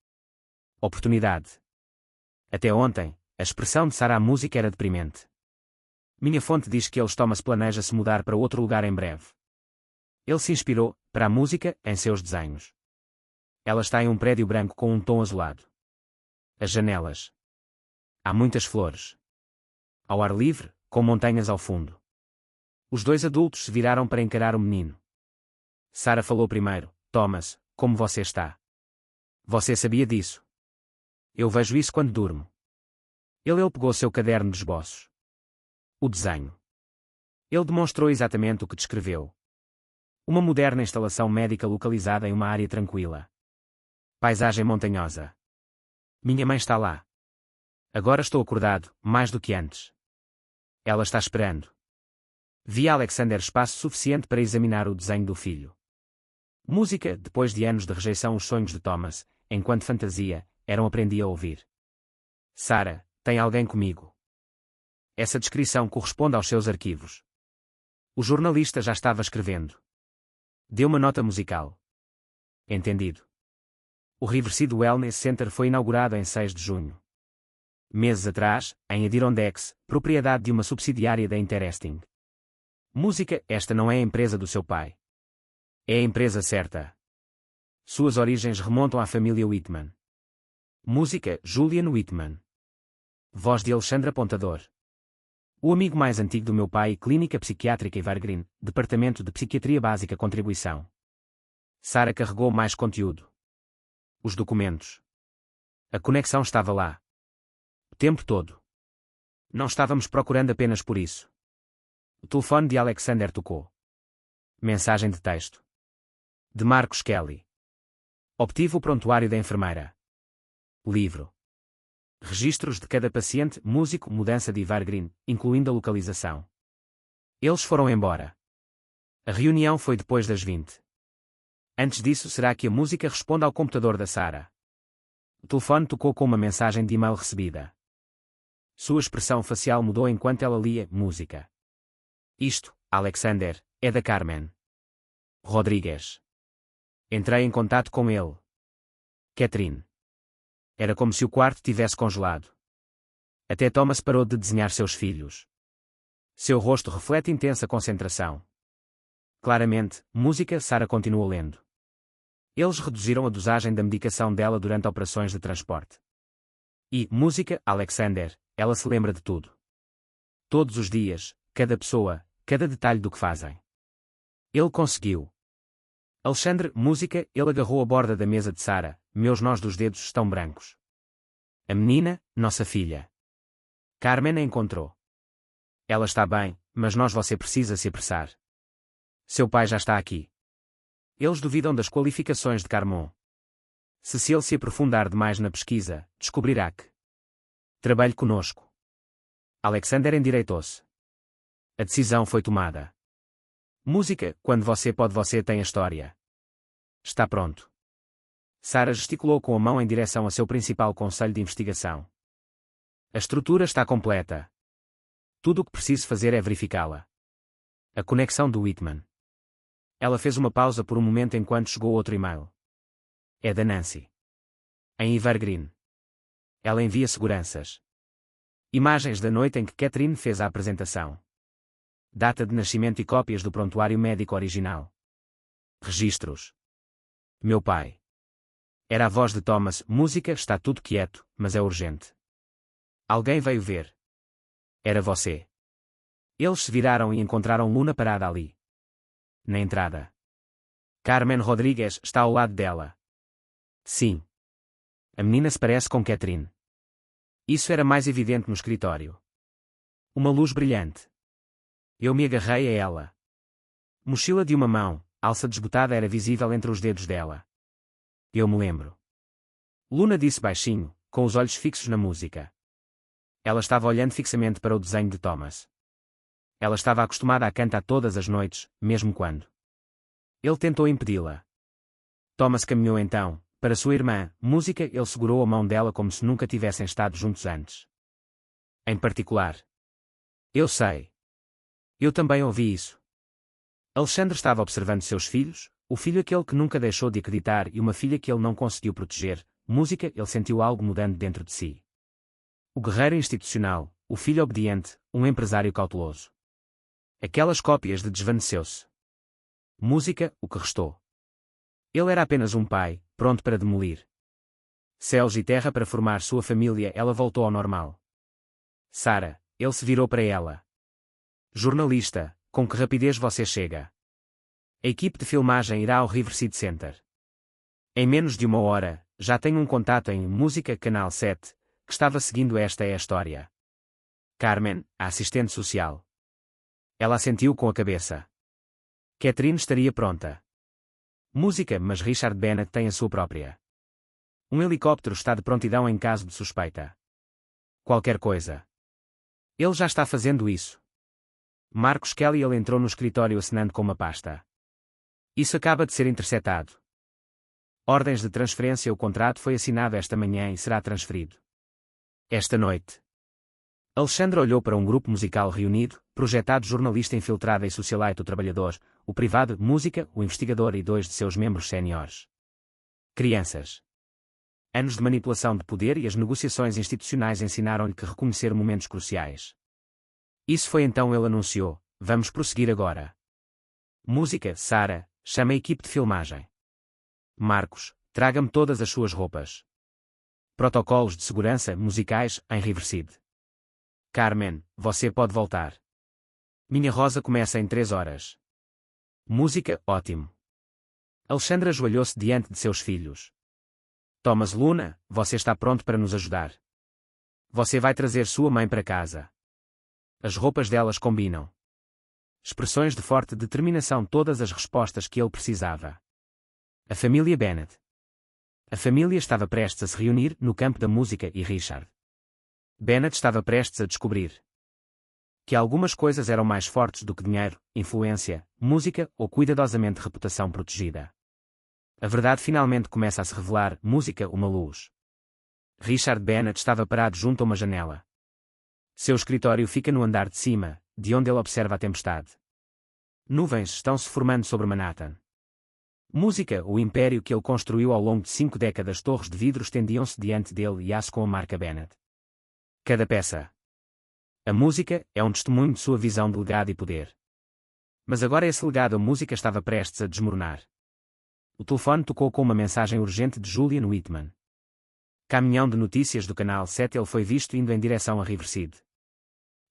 Oportunidade. Até ontem, a expressão de Sarah música era deprimente. Minha fonte diz que Thomas planeja se mudar para outro lugar em breve. Ele se inspirou, para a música, em seus desenhos. Ela está em um prédio branco com um tom azulado. As janelas. Há muitas flores. Ao ar livre, com montanhas ao fundo. Os dois adultos se viraram para encarar o menino. Sarah falou primeiro. Thomas, como você está? Você sabia disso? Eu vejo isso quando durmo. Ele pegou seu caderno de esboços. O desenho. Ele demonstrou exatamente o que descreveu. Uma moderna instalação médica localizada em uma área tranquila. Paisagem montanhosa. Minha mãe está lá. Agora estou acordado, mais do que antes. Ela está esperando. Vi a Alexander espaço suficiente para examinar o desenho do filho. Música, depois de anos de rejeição, os sonhos de Thomas, enquanto fantasia, eram aprendi a ouvir. Sarah, tem alguém comigo? Essa descrição corresponde aos seus arquivos. O jornalista já estava escrevendo. Deu uma nota musical. Entendido. O Riverside Wellness Center foi inaugurado em 6 de junho. Meses atrás, em Adirondacks, propriedade de uma subsidiária da Interesting. Música, esta não é a empresa do seu pai. É a empresa certa. Suas origens remontam à família Whitman. Música, Julian Whitman. Voz de Alexandre Apontador. O amigo mais antigo do meu pai e Clínica Psiquiátrica Evergreen, Departamento de Psiquiatria Básica Contribuição. Sarah carregou mais conteúdo. Os documentos. A conexão estava lá. O tempo todo. Não estávamos procurando apenas por isso. O telefone de Alexander tocou. Mensagem de texto. De Marcos Kelly. Obtive o prontuário da enfermeira. Livro. Registros de cada paciente, músico, mudança de Evergreen, incluindo a localização. Eles foram embora. A reunião foi depois das 20. Antes disso, será que a música responde ao computador da Sarah? O telefone tocou com uma mensagem de e-mail recebida. Sua expressão facial mudou enquanto ela lia música. Isto, Alexander, é da Carmen Rodrigues. Entrei em contato com ele. Catherine. Era como se o quarto tivesse congelado. Até Thomas parou de desenhar seus filhos. Seu rosto reflete intensa concentração. Claramente, música, Sarah continuou lendo. Eles reduziram a dosagem da medicação dela durante operações de transporte. E, música, Alexander, ela se lembra de tudo. Todos os dias, cada pessoa, cada detalhe do que fazem. Ele conseguiu. Alexandre, música, ele agarrou a borda da mesa de Sarah, meus nós dos dedos estão brancos. A menina, nossa filha. Carmen a encontrou. Ela está bem, mas você precisa se apressar. Seu pai já está aqui. Eles duvidam das qualificações de Carmon. Se ele se aprofundar demais na pesquisa, descobrirá que trabalhe conosco. Alexander endireitou-se. A decisão foi tomada. Música, quando você pode, você tem a história. Está pronto. Sarah gesticulou com a mão em direção a seu principal conselho de investigação. A estrutura está completa. Tudo o que preciso fazer é verificá-la. A conexão do Whitman. Ela fez uma pausa por um momento enquanto chegou outro e-mail. É da Nancy. Em Evergreen. Ela envia seguranças. Imagens da noite em que Catherine fez a apresentação. Data de nascimento e cópias do prontuário médico original. Registros. Meu pai. Era a voz de Thomas. Música, está tudo quieto, mas é urgente. Alguém veio ver. Era você. Eles se viraram e encontraram Luna parada ali. Na entrada. Carmen Rodrigues está ao lado dela. Sim. A menina se parece com Catherine. Isso era mais evidente no escritório. Uma luz brilhante. Eu me agarrei a ela. Mochila de uma mão, alça desbotada era visível entre os dedos dela. Eu me lembro. Luna disse baixinho, com os olhos fixos na música. Ela estava olhando fixamente para o desenho de Thomas. Ela estava acostumada a cantar todas as noites, mesmo quando ele tentou impedi-la. Thomas caminhou então, para sua irmã, música, ele segurou a mão dela como se nunca tivessem estado juntos antes. Em particular. Eu sei. Eu também ouvi isso. Alexandre estava observando seus filhos, o filho aquele que nunca deixou de acreditar e uma filha que ele não conseguiu proteger, música, ele sentiu algo mudando dentro de si. O guerreiro institucional, o filho obediente, um empresário cauteloso. Aquelas cópias de desvaneceu-se. Música, o que restou. Ele era apenas um pai, pronto para demolir. Céus e terra para formar sua família, ela voltou ao normal. Sarah, ele se virou para ela. Jornalista, com que rapidez você chega? A equipe de filmagem irá ao Riverside Center. Em menos de uma hora, já tenho um contato em Música Canal 7, que estava seguindo esta é a história. Carmen, a assistente social. Ela assentiu com a cabeça. Catherine estaria pronta. Música, mas Richard Bennett tem a sua própria. Um helicóptero está de prontidão em caso de suspeita. Qualquer coisa. Ele já está fazendo isso. Marcus Kelly. Ele entrou no escritório assinando com uma pasta. Isso acaba de ser interceptado. Ordens de transferência. O contrato foi assinado esta manhã e será transferido esta noite. Alexandra olhou para um grupo musical reunido, projetado jornalista infiltrada e socialite o trabalhador, o privado, música, o investigador e 2 de seus membros séniores. Crianças. Anos de manipulação de poder e as negociações institucionais ensinaram-lhe que reconhecer momentos cruciais. Isso foi então ele anunciou: vamos prosseguir agora. Música, Sarah, chama a equipe de filmagem. Marcos, traga-me todas as suas roupas. Protocolos de segurança musicais, em Riverside. Carmen, você pode voltar. Minha Rosa começa em 3 horas. Música, ótimo. Alexandra ajoelhou-se diante de seus filhos. Thomas Luna, você está pronto para nos ajudar. Você vai trazer sua mãe para casa. As roupas delas combinam. Expressões de forte determinação, todas as respostas que ele precisava. A família Bennett. A família estava prestes a se reunir no campo da música e Richard Bennett estava prestes a descobrir que algumas coisas eram mais fortes do que dinheiro, influência, música ou cuidadosamente reputação protegida. A verdade finalmente começa a se revelar: música, uma luz. Richard Bennett estava parado junto a uma janela. Seu escritório fica no andar de cima, de onde ele observa a tempestade. Nuvens estão se formando sobre Manhattan. Música, o império que ele construiu ao longo de 5 décadas. Torres de vidro estendiam-se diante dele e aço com a marca Bennett. Cada peça. A música é um testemunho de sua visão de legado e poder. Mas agora esse legado, a música, estava prestes a desmoronar. O telefone tocou com uma mensagem urgente de Julian Whitman. Caminhão de notícias do Canal 7. Ele foi visto indo em direção a Riverside.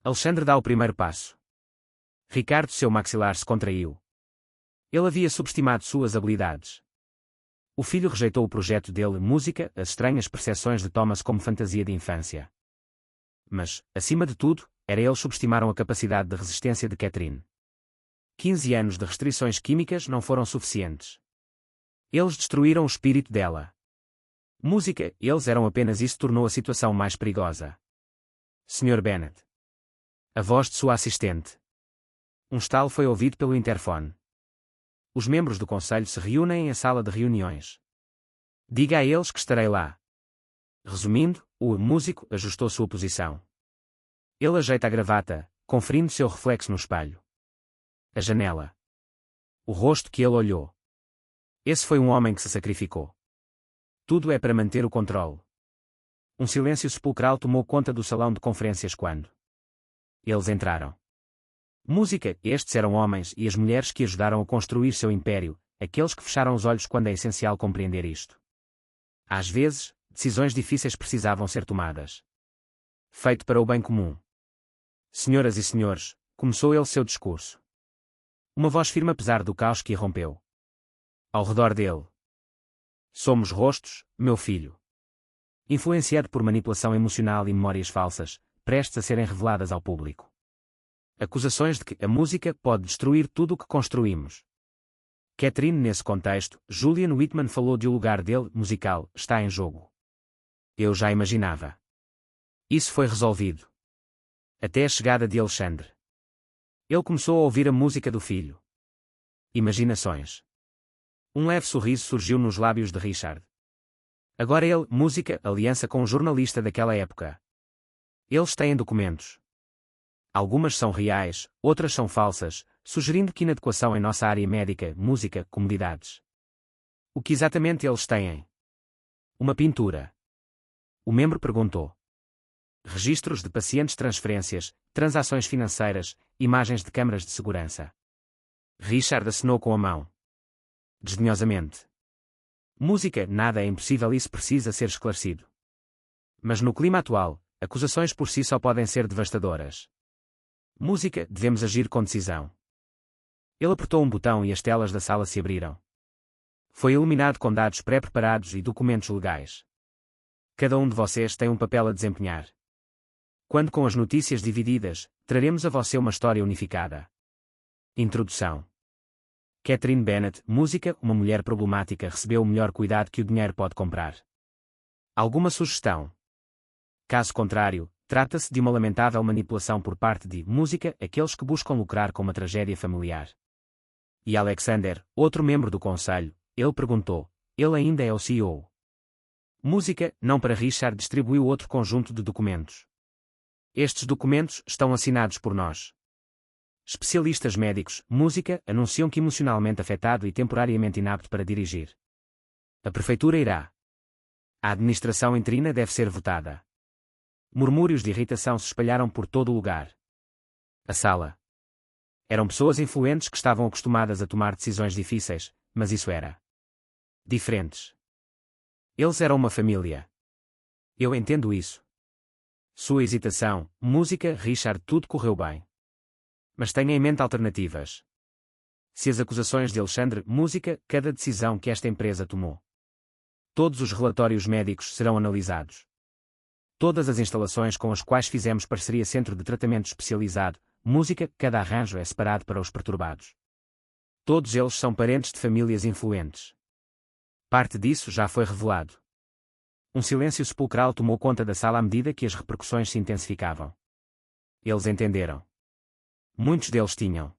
Alexandre dá o primeiro passo. Ricardo, seu maxilar se contraiu. Ele havia subestimado suas habilidades. O filho rejeitou o projeto dele, música, as estranhas percepções de Thomas como fantasia de infância. Mas, acima de tudo, eles subestimaram a capacidade de resistência de Catherine. 15 anos de restrições químicas não foram suficientes. Eles destruíram o espírito dela. Música, eles eram apenas isso. Tornou a situação mais perigosa. Sr. Bennett. A voz de sua assistente. Um estalo foi ouvido pelo interfone. Os membros do conselho se reúnem em a sala de reuniões. Diga a eles que estarei lá. Resumindo, o músico ajustou sua posição. Ele ajeita a gravata, conferindo seu reflexo no espelho. A janela. O rosto que ele olhou. Esse foi um homem que se sacrificou. Tudo é para manter o controle. Um silêncio sepulcral tomou conta do salão de conferências quando eles entraram. Música, estes eram homens e as mulheres que ajudaram a construir seu império, aqueles que fecharam os olhos quando é essencial compreender isto. Às vezes, decisões difíceis precisavam ser tomadas. Feito para o bem comum. Senhoras e senhores, começou ele seu discurso. Uma voz firme apesar do caos que irrompeu. Ao redor dele. Somos rostos, meu filho. Influenciado por manipulação emocional e memórias falsas, prestes a serem reveladas ao público. Acusações de que a música pode destruir tudo o que construímos. Catherine, nesse contexto, Julian Whitman falou de o lugar dele, musical, está em jogo. Eu já imaginava. Isso foi resolvido. Até a chegada de Alexandre. Ele começou a ouvir a música do filho. Imaginações. Um leve sorriso surgiu nos lábios de Richard. Agora ele, música, aliança com um jornalista daquela época. Eles têm documentos. Algumas são reais, outras são falsas, sugerindo que inadequação em nossa área médica, música, comunidades. O que exatamente eles têm? Uma pintura. O membro perguntou. Registros de pacientes, transferências, transações financeiras, imagens de câmaras de segurança. Richard acenou com a mão. Desdenhosamente. Música, nada é impossível, isso precisa ser esclarecido. Mas no clima atual, acusações por si só podem ser devastadoras. Música, devemos agir com decisão. Ele apertou um botão e as telas da sala se abriram. Foi iluminado com dados pré-preparados e documentos legais. Cada um de vocês tem um papel a desempenhar. Quando com as notícias divididas, traremos a você uma história unificada. Introdução. Catherine Bennett, música, uma mulher problemática, recebeu o melhor cuidado que o dinheiro pode comprar. Alguma sugestão? Caso contrário, trata-se de uma lamentável manipulação por parte de música, aqueles que buscam lucrar com uma tragédia familiar. E Alexander, outro membro do conselho, ele perguntou, ele ainda é o CEO. Música, não para Richard, distribuiu outro conjunto de documentos. Estes documentos estão assinados por nós. Especialistas médicos, música, anunciam que emocionalmente afetado e temporariamente inapto para dirigir. A prefeitura irá. A administração interina deve ser votada. Murmúrios de irritação se espalharam por todo o lugar. A sala. Eram pessoas influentes que estavam acostumadas a tomar decisões difíceis, mas isso era diferentes. Eles eram uma família. Eu entendo isso. Sua hesitação, música, Richard, tudo correu bem. Mas tenha em mente alternativas. Se as acusações de Alexandre, música, cada decisão que esta empresa tomou. Todos os relatórios médicos serão analisados. Todas as instalações com as quais fizemos parceria, centro de tratamento especializado, música, cada arranjo é separado para os perturbados. Todos eles são parentes de famílias influentes. Parte disso já foi revelado. Um silêncio sepulcral tomou conta da sala à medida que as repercussões se intensificavam. Eles entenderam. Muitos deles tinham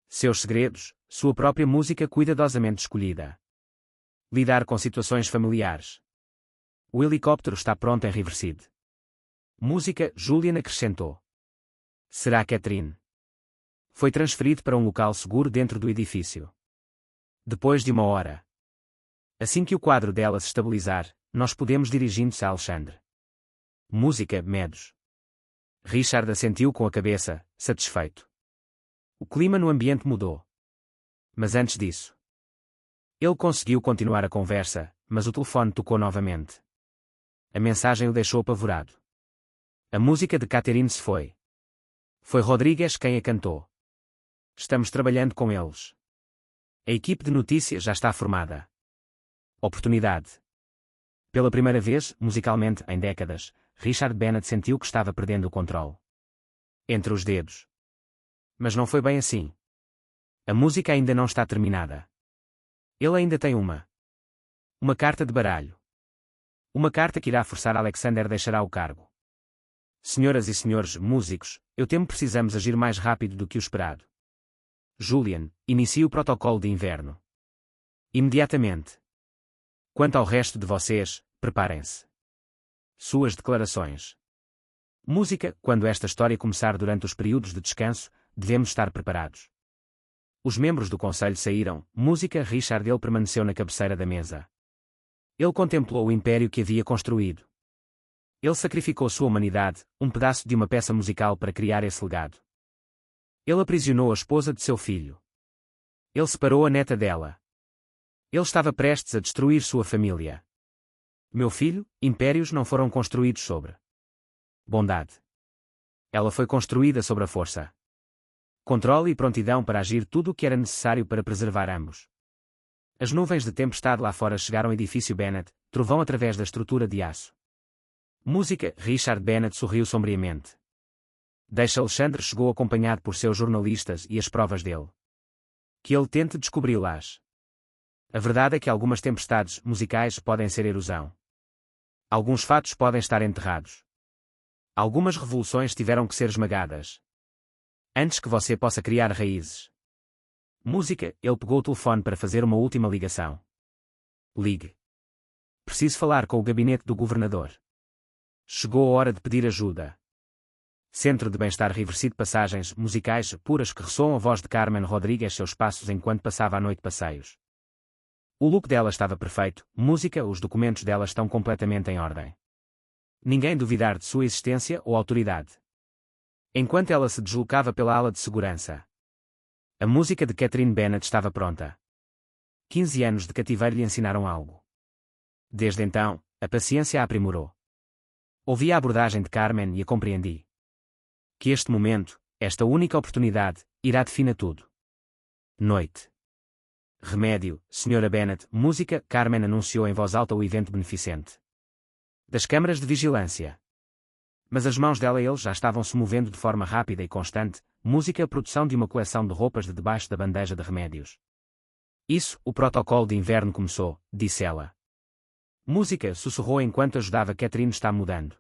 seus segredos, sua própria música cuidadosamente escolhida. Lidar com situações familiares. O helicóptero está pronto em Riverside. Música, Julian acrescentou. Será Catherine? Foi transferido para um local seguro dentro do edifício. Depois de 1 hora. Assim que o quadro dela se estabilizar, nós podemos dirigir-nos a Alexandre. Música, medos. Richard assentiu com a cabeça, satisfeito. O clima no ambiente mudou. Mas antes disso, ele conseguiu continuar a conversa, mas o telefone tocou novamente. A mensagem o deixou apavorado. A música de Catherine se foi. Foi Rodrigues quem a cantou. Estamos trabalhando com eles. A equipe de notícias já está formada. Oportunidade. Pela primeira vez, musicalmente, em décadas, Richard Bennett sentiu que estava perdendo o controle. Entre os dedos. Mas não foi bem assim. A música ainda não está terminada. Ele ainda tem uma carta de baralho. Uma carta que irá forçar Alexander deixará o cargo. Senhoras e senhores músicos, eu temo que precisamos agir mais rápido do que o esperado. Julian, inicie o protocolo de inverno. Imediatamente. Quanto ao resto de vocês, preparem-se. Suas declarações. Música, quando esta história começar durante os períodos de descanso, devemos estar preparados. Os membros do conselho saíram, música, Richard, ele permaneceu na cabeceira da mesa. Ele contemplou o império que havia construído. Ele sacrificou sua humanidade, um pedaço de uma peça musical para criar esse legado. Ele aprisionou a esposa de seu filho. Ele separou a neta dela. Ele estava prestes a destruir sua família. Meu filho, impérios não foram construídos sobre bondade. Ela foi construída sobre a força. Controle e prontidão para agir tudo o que era necessário para preservar ambos. As nuvens de tempestade lá fora chegaram ao edifício Bennett, trovão através da estrutura de aço. Música, Richard Bennett sorriu sombriamente. Deixa Alexandre chegou acompanhado por seus jornalistas e as provas dele. Que ele tente descobri-las. A verdade é que algumas tempestades musicais podem ser erosão. Alguns fatos podem estar enterrados. Algumas revoluções tiveram que ser esmagadas. Antes que você possa criar raízes. Música, ele pegou o telefone para fazer uma última ligação. Ligue. Preciso falar com o gabinete do governador. Chegou a hora de pedir ajuda. Centro de Bem-Estar Riverside, passagens musicais puras que ressoam a voz de Carmen Rodrigues seus passos enquanto passava a noite passeios. O look dela estava perfeito, música, os documentos dela estão completamente em ordem. Ninguém duvidar de sua existência ou autoridade. Enquanto ela se deslocava pela ala de segurança. A música de Catherine Bennett estava pronta. 15 anos de cativeiro lhe ensinaram algo. Desde então, a paciência a aprimorou. Ouvi a abordagem de Carmen e a compreendi. Que este momento, esta única oportunidade, irá definir tudo. Noite. Remédio, Sra. Bennett, música, Carmen anunciou em voz alta o evento beneficente. Das câmaras de vigilância. Mas as mãos dela e ele já estavam se movendo de forma rápida e constante, música, a produção de uma coleção de roupas de debaixo da bandeja de remédios. Isso, o protocolo de inverno começou, disse ela. Música, sussurrou enquanto ajudava Catherine está mudando.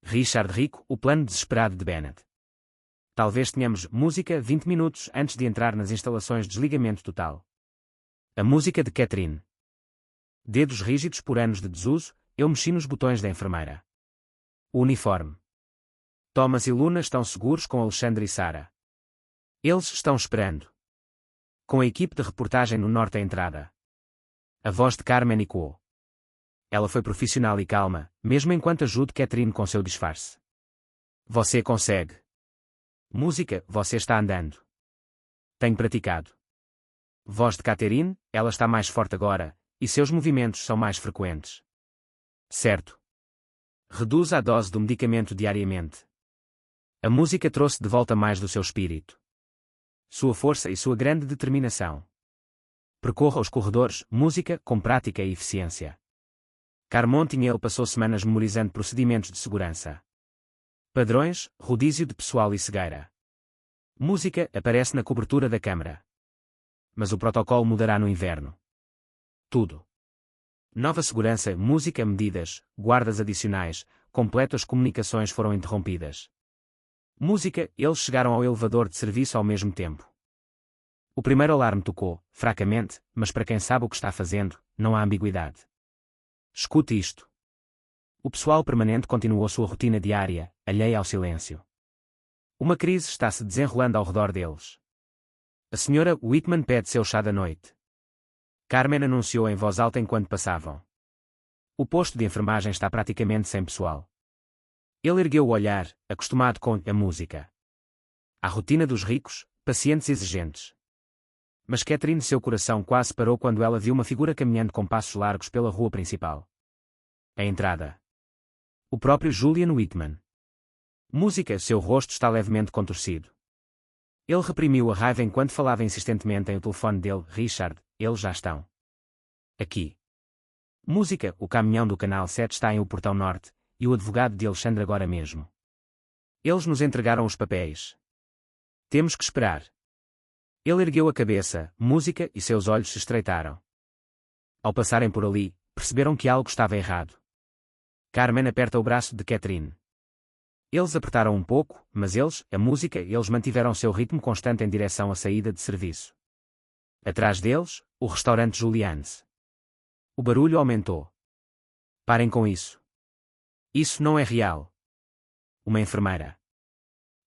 Richard rico, o plano desesperado de Bennett. Talvez tenhamos música 20 minutos antes de entrar nas instalações de desligamento total. A música de Catherine. Dedos rígidos por anos de desuso, eu mexi nos botões da enfermeira. O uniforme. Thomas e Luna estão seguros com Alexandre e Sarah. Eles estão esperando. Com a equipe de reportagem no norte à entrada. A voz de Carmen ecoou. Ela foi profissional e calma, mesmo enquanto ajuda Catherine com seu disfarce. Você consegue. Música, você está andando. Tenho praticado. Voz de Catherine, ela está mais forte agora, e seus movimentos são mais frequentes. Certo. Reduz a dose do medicamento diariamente. A música trouxe de volta mais do seu espírito. Sua força e sua grande determinação. Percorra os corredores, música, com prática e eficiência. Carmontignel passou semanas memorizando procedimentos de segurança. Padrões, rodízio de pessoal e cegueira. Música aparece na cobertura da câmara. Mas o protocolo mudará no inverno. Tudo. Nova segurança, música, medidas, guardas adicionais, completas comunicações foram interrompidas. Música, eles chegaram ao elevador de serviço ao mesmo tempo. O primeiro alarme tocou, fracamente, mas para quem sabe o que está fazendo, não há ambiguidade. Escute isto. O pessoal permanente continuou sua rotina diária, alheia ao silêncio. Uma crise está se desenrolando ao redor deles. A senhora Whitman pede seu chá da noite. Carmen anunciou em voz alta enquanto passavam. O posto de enfermagem está praticamente sem pessoal. Ele ergueu o olhar, acostumado com a música. A rotina dos ricos, pacientes exigentes. Mas Catherine, seu coração quase parou quando ela viu uma figura caminhando com passos largos pela rua principal. A entrada. O próprio Julian Whitman. Música, seu rosto está levemente contorcido. Ele reprimiu a raiva enquanto falava insistentemente em o telefone dele. Richard, eles já estão aqui. Música, o caminhão do Canal 7 está em o portão norte, e o advogado de Alexandre agora mesmo. Eles nos entregaram os papéis. Temos que esperar. Ele ergueu a cabeça, música, e seus olhos se estreitaram. Ao passarem por ali, perceberam que algo estava errado. Carmen aperta o braço de Catherine. Eles apertaram um pouco, mas a música, eles mantiveram seu ritmo constante em direção à saída de serviço. Atrás deles, o restaurante Julian's. O barulho aumentou. Parem com isso. Isso não é real. Uma enfermeira.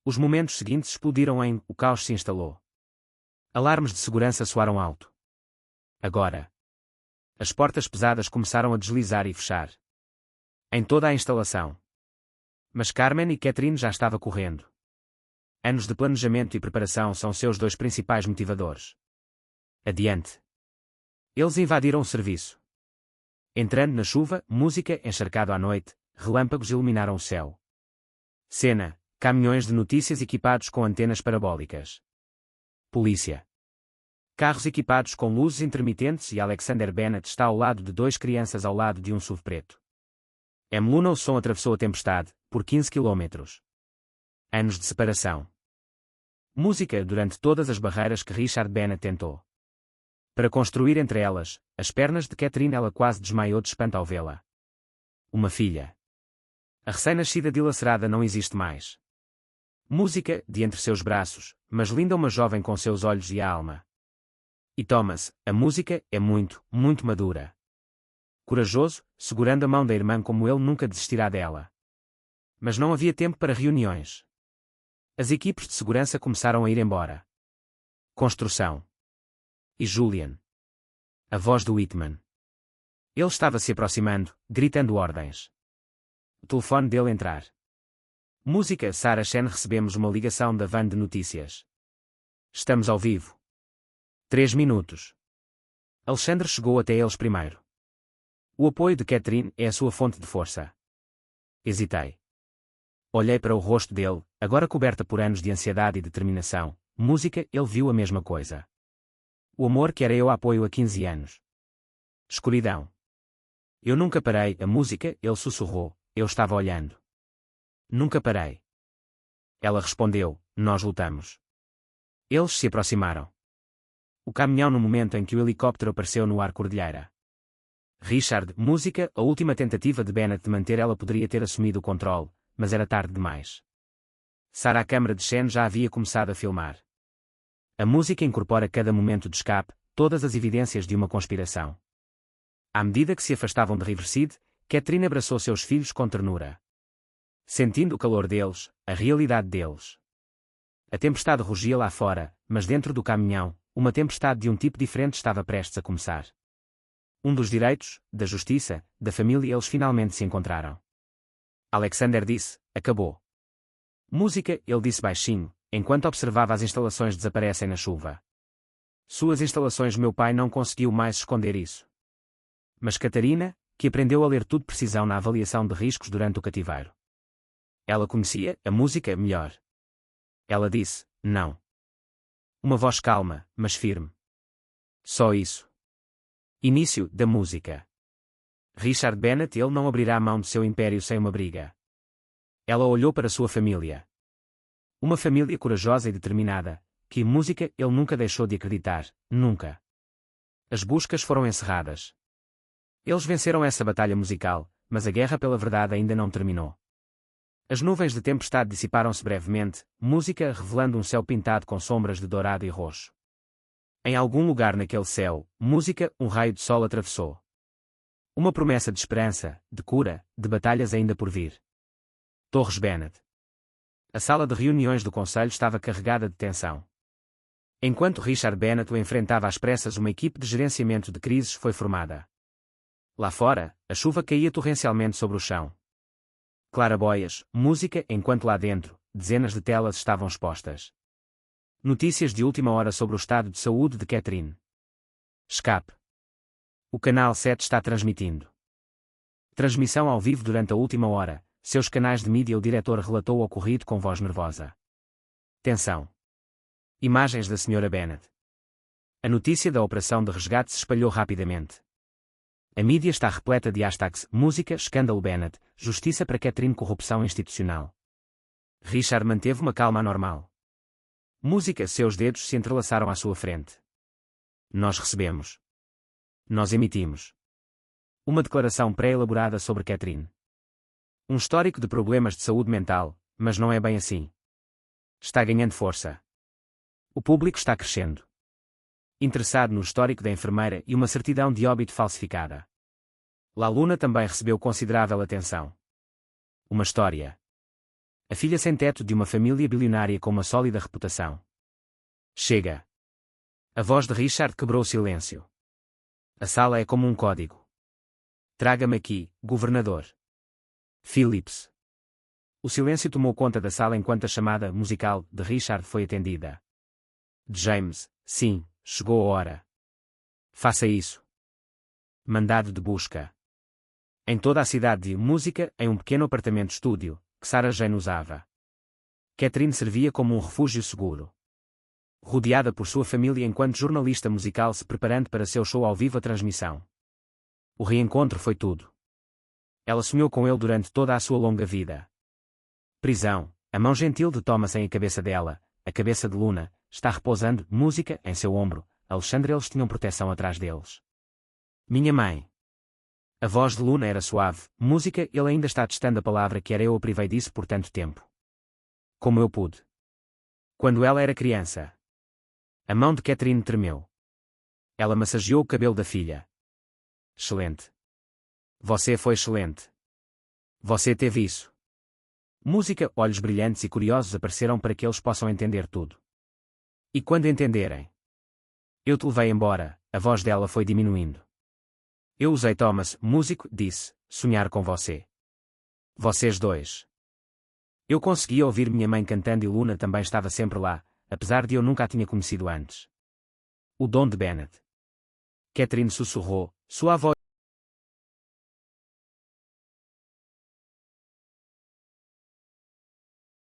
Os momentos seguintes explodiram em o caos se instalou. Alarmes de segurança soaram alto. Agora. As portas pesadas começaram a deslizar e fechar. Em toda a instalação. Mas Carmen e Catherine já estava correndo. Anos de planejamento e preparação são seus dois principais motivadores. Adiante. Eles invadiram o serviço. Entrando na chuva, música, encharcado à noite, relâmpagos iluminaram o céu. Cena, caminhões de notícias equipados com antenas parabólicas. Polícia. Carros equipados com luzes intermitentes e Alexander Bennett está ao lado de duas crianças ao lado de um SUV preto. Luna o som atravessou a tempestade, por 15 km. Anos de separação. Música durante todas as barreiras que Richard Bennett tentou. Para construir entre elas, as pernas de Catherine, ela quase desmaiou de espanto ao vê-la. Uma filha. A recém-nascida dilacerada não existe mais. Música, de entre seus braços, mas linda uma jovem com seus olhos e a alma. E Thomas, a música, é muito, muito madura. Corajoso, segurando a mão da irmã como ele nunca desistirá dela. Mas não havia tempo para reuniões. As equipes de segurança começaram a ir embora. Construção. E Julian. A voz do Whitman. Ele estava se aproximando, gritando ordens. O telefone dele entrar. Música, Sarah Chen, recebemos uma ligação da van de notícias. Estamos ao vivo. 3 minutos. Alexandre chegou até eles primeiro. O apoio de Catherine é a sua fonte de força. Hesitei. Olhei para o rosto dele, agora coberta por anos de ansiedade e determinação. Música, ele viu a mesma coisa. O amor que era eu apoio há 15 anos. Escuridão. Eu nunca parei, a música, ele sussurrou, eu estava olhando. Nunca parei. Ela respondeu: nós lutamos. Eles se aproximaram. O caminhão no momento em que o helicóptero apareceu no ar cordilheira. Richard, música, a última tentativa de Bennett de manter ela poderia ter assumido o controle, mas era tarde demais. Sarah, a câmara de Shen já havia começado a filmar. A música incorpora cada momento de escape, todas as evidências de uma conspiração. À medida que se afastavam de Riverside, Catherine abraçou seus filhos com ternura. Sentindo o calor deles, a realidade deles. A tempestade rugia lá fora, mas dentro do caminhão, uma tempestade de um tipo diferente estava prestes a começar. Dos direitos, da justiça, da família eles finalmente se encontraram. Alexander disse: acabou. Música, ele disse baixinho, enquanto observava as instalações desaparecem na chuva. Suas instalações, meu pai não conseguiu mais esconder isso. Mas Catarina, que aprendeu a ler tudo precisão na avaliação de riscos durante o cativeiro. Ela conhecia a música melhor. Ela disse: não. Uma voz calma, mas firme. Só isso. Início da música. Richard Bennett, ele não abrirá a mão de seu império sem uma briga. Ela olhou para sua família. Uma família corajosa e determinada, que música ele nunca deixou de acreditar, nunca. As buscas foram encerradas. Eles venceram essa batalha musical, mas a guerra pela verdade ainda não terminou. As nuvens de tempestade dissiparam-se brevemente, música revelando um céu pintado com sombras de dourado e roxo. Em algum lugar naquele céu, música, um raio de sol atravessou. Uma promessa de esperança, de cura, de batalhas ainda por vir. Torres Bennett. A sala de reuniões do conselho estava carregada de tensão. Enquanto Richard Bennett o enfrentava às pressas, uma equipe de gerenciamento de crises foi formada. Lá fora, a chuva caía torrencialmente sobre o chão. Claraboias, música, enquanto lá dentro, dezenas de telas estavam expostas. Notícias de última hora sobre o estado de saúde de Catherine. Escape. O canal 7 está transmitindo. Transmissão ao vivo durante a última hora. Seus canais de mídia. O diretor relatou o ocorrido com voz nervosa. Tensão. Imagens da Sra. Bennett. A notícia da operação de resgate se espalhou rapidamente. A mídia está repleta de hashtags: música, escândalo Bennett, justiça para Catherine, corrupção institucional. Richard manteve uma calma anormal. Música, seus dedos se entrelaçaram à sua frente. Nós recebemos. Nós emitimos. Uma declaração pré-elaborada sobre Catherine. Um histórico de problemas de saúde mental, mas não é bem assim. Está ganhando força. O público está crescendo. Interessado no histórico da enfermeira e uma certidão de óbito falsificada. La Luna também recebeu considerável atenção. Uma história. A filha sem teto de uma família bilionária com uma sólida reputação. Chega. A voz de Richard quebrou o silêncio. A sala é como um código. Traga-me aqui, governador. Phillips. O silêncio tomou conta da sala enquanto a chamada musical de Richard foi atendida. James, sim, chegou a hora. Faça isso. Mandado de busca. Em toda a cidade de música, em um pequeno apartamento-estúdio, que Sarah Jane usava. Catherine servia como um refúgio seguro. Rodeada por sua família enquanto jornalista musical se preparando para seu show ao vivo. A transmissão. O reencontro foi tudo. Ela sonhou com ele durante toda a sua longa vida. Prisão. A mão gentil de Thomas em a cabeça dela, a cabeça de Luna, está repousando, música, em seu ombro. Alexandre, eles tinham proteção atrás deles. Minha mãe. A voz de Luna era suave, música, ele ainda está testando a palavra que era eu a privei disso por tanto tempo. Como eu pude. Quando ela era criança. A mão de Catherine tremeu. Ela massageou o cabelo da filha. Excelente. Você foi excelente. Você teve isso. Música, olhos brilhantes e curiosos apareceram para que eles possam entender tudo. E quando entenderem? Eu te levei embora, a voz dela foi diminuindo. Eu usei Thomas, músico, disse, sonhar com você. Vocês dois. Eu conseguia ouvir minha mãe cantando e Luna também estava sempre lá, apesar de eu nunca a tinha conhecido antes. O dom de Bennett. Catherine sussurrou, sua voz